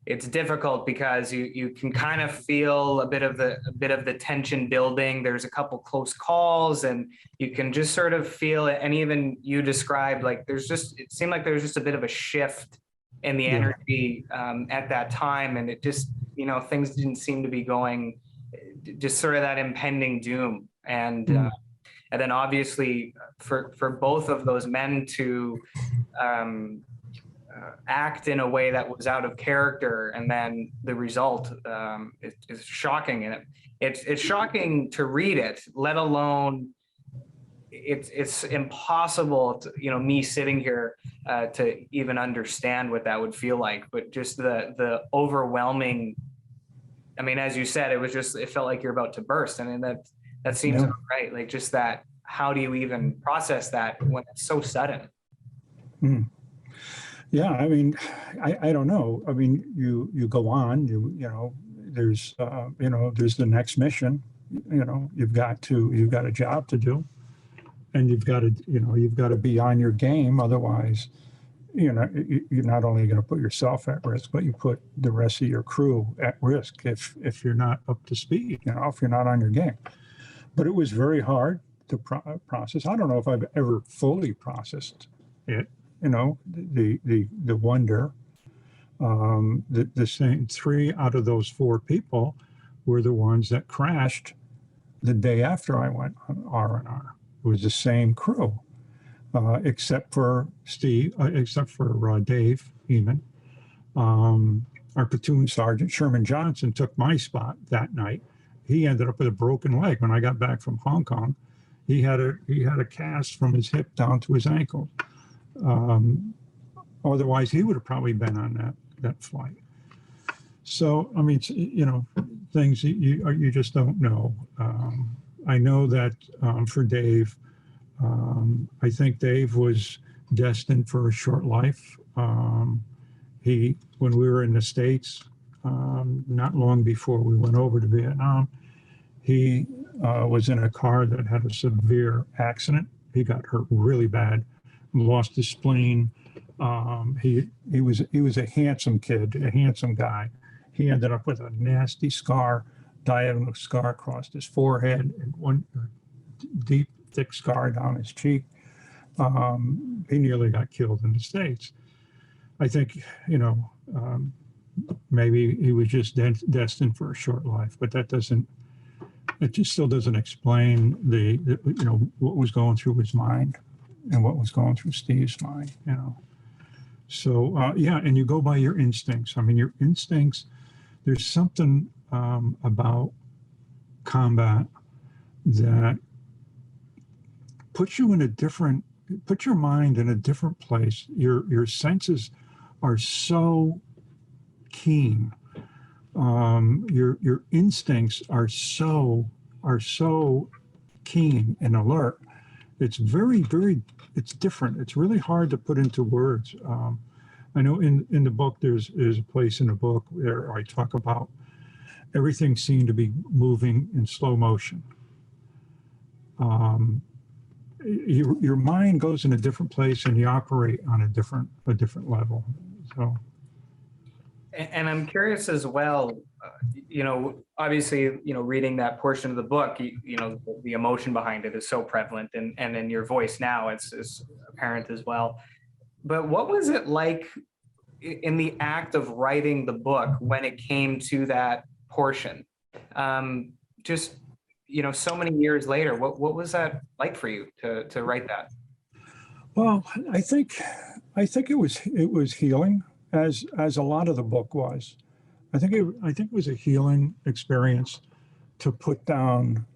it's difficult because you can kind of feel a bit of the tension building. There's a couple close calls, and you can just sort of feel it. And even you described, like, it seemed like there was just a bit of a shift in the energy at that time, and it just, things didn't seem to be going, just sort of that impending doom. And and then obviously for both of those men to act in a way that was out of character, and then the result is shocking. And it's shocking to read it, let alone it's impossible to, me sitting here to even understand what that would feel like. But just the overwhelming, as you said, it felt like you're about to burst. That seems right. Like, just that, how do you even process that when it's so sudden? Yeah, I don't know. You go on. There's there's the next mission. You've got a job to do, and you've got to be on your game. Otherwise, you're not only going to put yourself at risk, but you put the rest of your crew at risk if you're not up to speed. If you're not on your game. But it was very hard to process. I don't know if I've ever fully processed it. The wonder. The same 3 out of those 4 people were the ones that crashed the day after I went on R&R. It was the same crew, except for Dave Eamon. our platoon sergeant, Sherman Johnson, took my spot that night. He ended up with a broken leg when I got back from Hong Kong. He had a cast from his hip down to his ankle. Otherwise, he would have probably been on that flight. So, I mean, you know, things you just don't know. I know that for Dave, I think Dave was destined for a short life. When we were in the States, not long before we went over to Vietnam, he was in a car that had a severe accident. He got hurt really bad, lost his spleen. He was a handsome kid, a handsome guy. He ended up with a nasty scar, diagonal scar across his forehead, and one deep, thick scar down his cheek. He nearly got killed in the States. I think, you know, maybe he was just destined for a short life, but it just still doesn't explain the you know, what was going through his mind and what was going through Steve's mind, you know. So, yeah, and you go by your instincts. I mean, your instincts, there's something about combat that puts your mind in a different place. Your senses are so keen. Your instincts are so keen and alert. It's it's different. It's really hard to put into words. I know in the book, there's a place in the book where I talk about everything seemed to be moving in slow motion. Your mind goes in a different place and you operate on a different level. So. And I'm curious as well, you know, obviously, you know, reading that portion of the book, you know, the emotion behind it is so prevalent, and in your voice now, it's apparent as well. But what was it like in the act of writing the book when it came to that portion? Just, you know, so many years later, what was that like for you to write that? Well, I think it was healing, as a lot of the book was. I think it was a healing experience to put down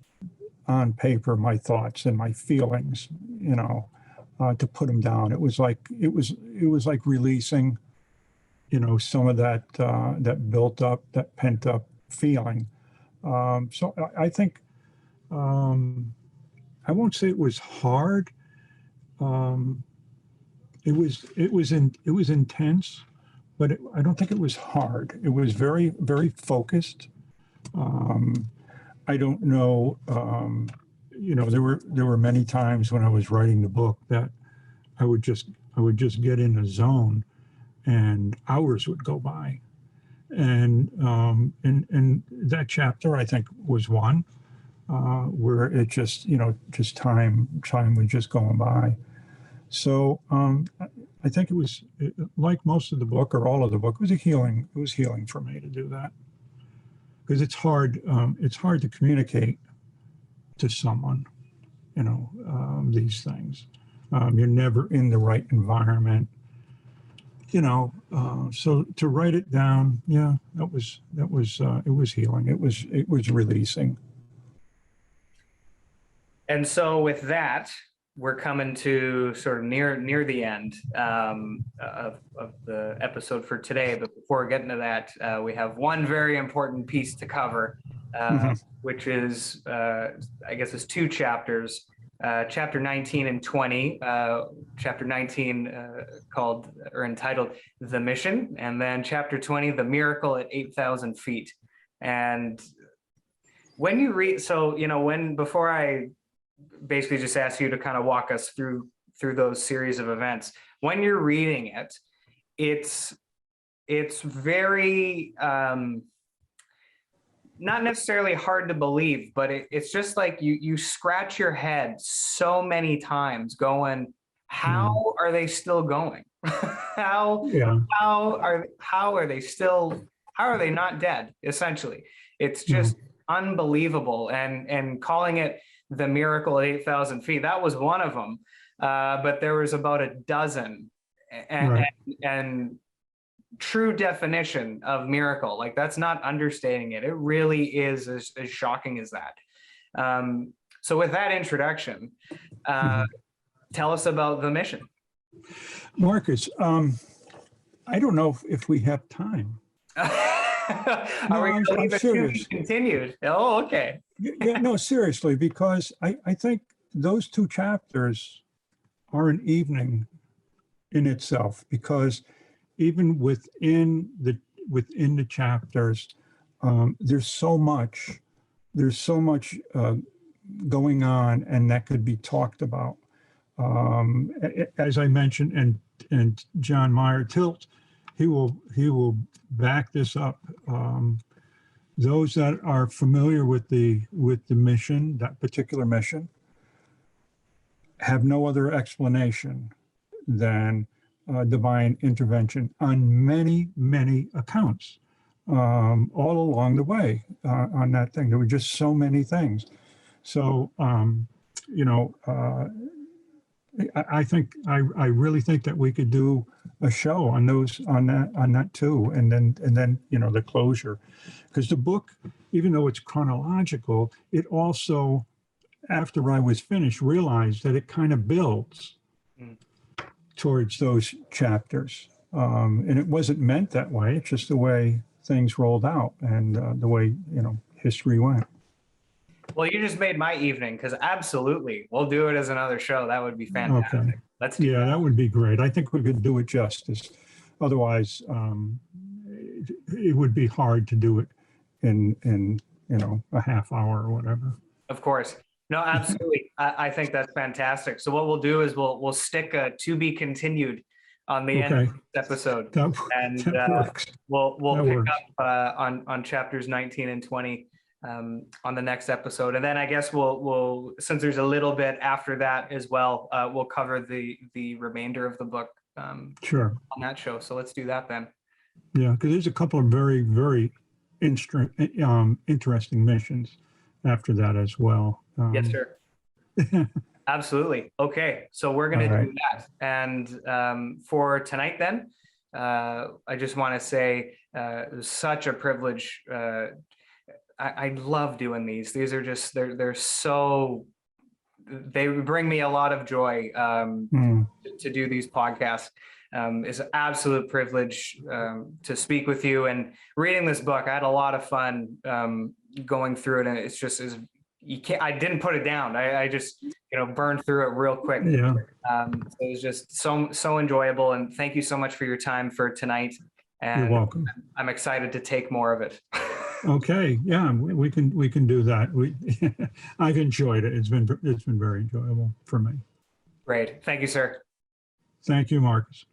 on paper my thoughts and my feelings, you know, to put them down. It was like releasing, you know, some of that built up, that pent up feeling. So I think I won't say it was hard. It was intense, but I don't think it was hard. It was very, very focused. I don't know. You know, there were many times when I was writing the book that I would just get in a zone, and hours would go by, and that chapter I think was one where it just, you know, just time was just going by. So I think it was like most of the book, or all of the book, it was healing for me to do that, because it's hard to communicate to someone, you know, these things. You're never in the right environment, you know. So to write it down, yeah, it was healing. It was releasing. And so with that, we're coming to sort of near the end of the episode for today. But before getting to that, we have one very important piece to cover, which is, I guess it's two chapters, chapter 19 and 20. Chapter 19 called or entitled The Mission, and then chapter 20, The Miracle at 8,000 feet. And when you read, so, you know, before I basically just ask you to kind of walk us through those series of events, when you're reading it, it's very not necessarily hard to believe, but it's just like you scratch your head so many times going, how are they still going? How are they not dead? Essentially, it's just unbelievable. And calling it The Miracle at 8,000 feet, that was one of them. But there was about a dozen, and true definition of miracle. Like, that's not understating it. It really is as shocking as that. So with that introduction, tell us about the mission. Marcus, I don't know if we have time. Are we going to leave it to be continued? Oh, okay. Yeah, no, seriously, because I think those 2 chapters are an evening in itself, because even within the chapters, there's so much going on, and that could be talked about. As I mentioned, and John Meyer Tilt, he will back this up. Those that are familiar with the mission, that particular mission, have no other explanation than divine intervention on many accounts, all along the way on that thing. There were just so many things. So, I really think that we could do a show on that too, and then the closure, because the book, even though it's chronological, it also, after I was finished, realized that it kind of builds towards those chapters, and it wasn't meant that way. It's just the way things rolled out, and the way history went. Well, you just made my evening, because absolutely, we'll do it as another show. That would be fantastic. Okay. Let's do that. That would be great. I think we could do it justice. Otherwise, it would be hard to do it in a half hour or whatever. Of course. No, absolutely. I think that's fantastic. So what we'll do is we'll stick a to be continued on the end of this episode, and we'll pick up on chapters 19 and 20 on the next episode. And then I guess we'll since there's a little bit after that as well, we'll cover the remainder of the book sure on that show. So let's do that then. Yeah, because there's a couple of very interesting missions after that as well. Yes, sir. Absolutely. Okay, so we're going to do that. And for tonight then, I just want to say it was such a privilege. I love doing these. These are just, they're so, they bring me a lot of joy to do these podcasts. It's an absolute privilege to speak with you, and reading this book. I had a lot of fun going through it, and it's just I didn't put it down. I just burned through it real quick. Yeah. It was just so enjoyable, and thank you so much for your time for tonight. And you're welcome. I'm excited to take more of it. Okay. Yeah, we can do that. I've enjoyed it. It's been very enjoyable for me. Great. Thank you, sir. Thank you, Marcus.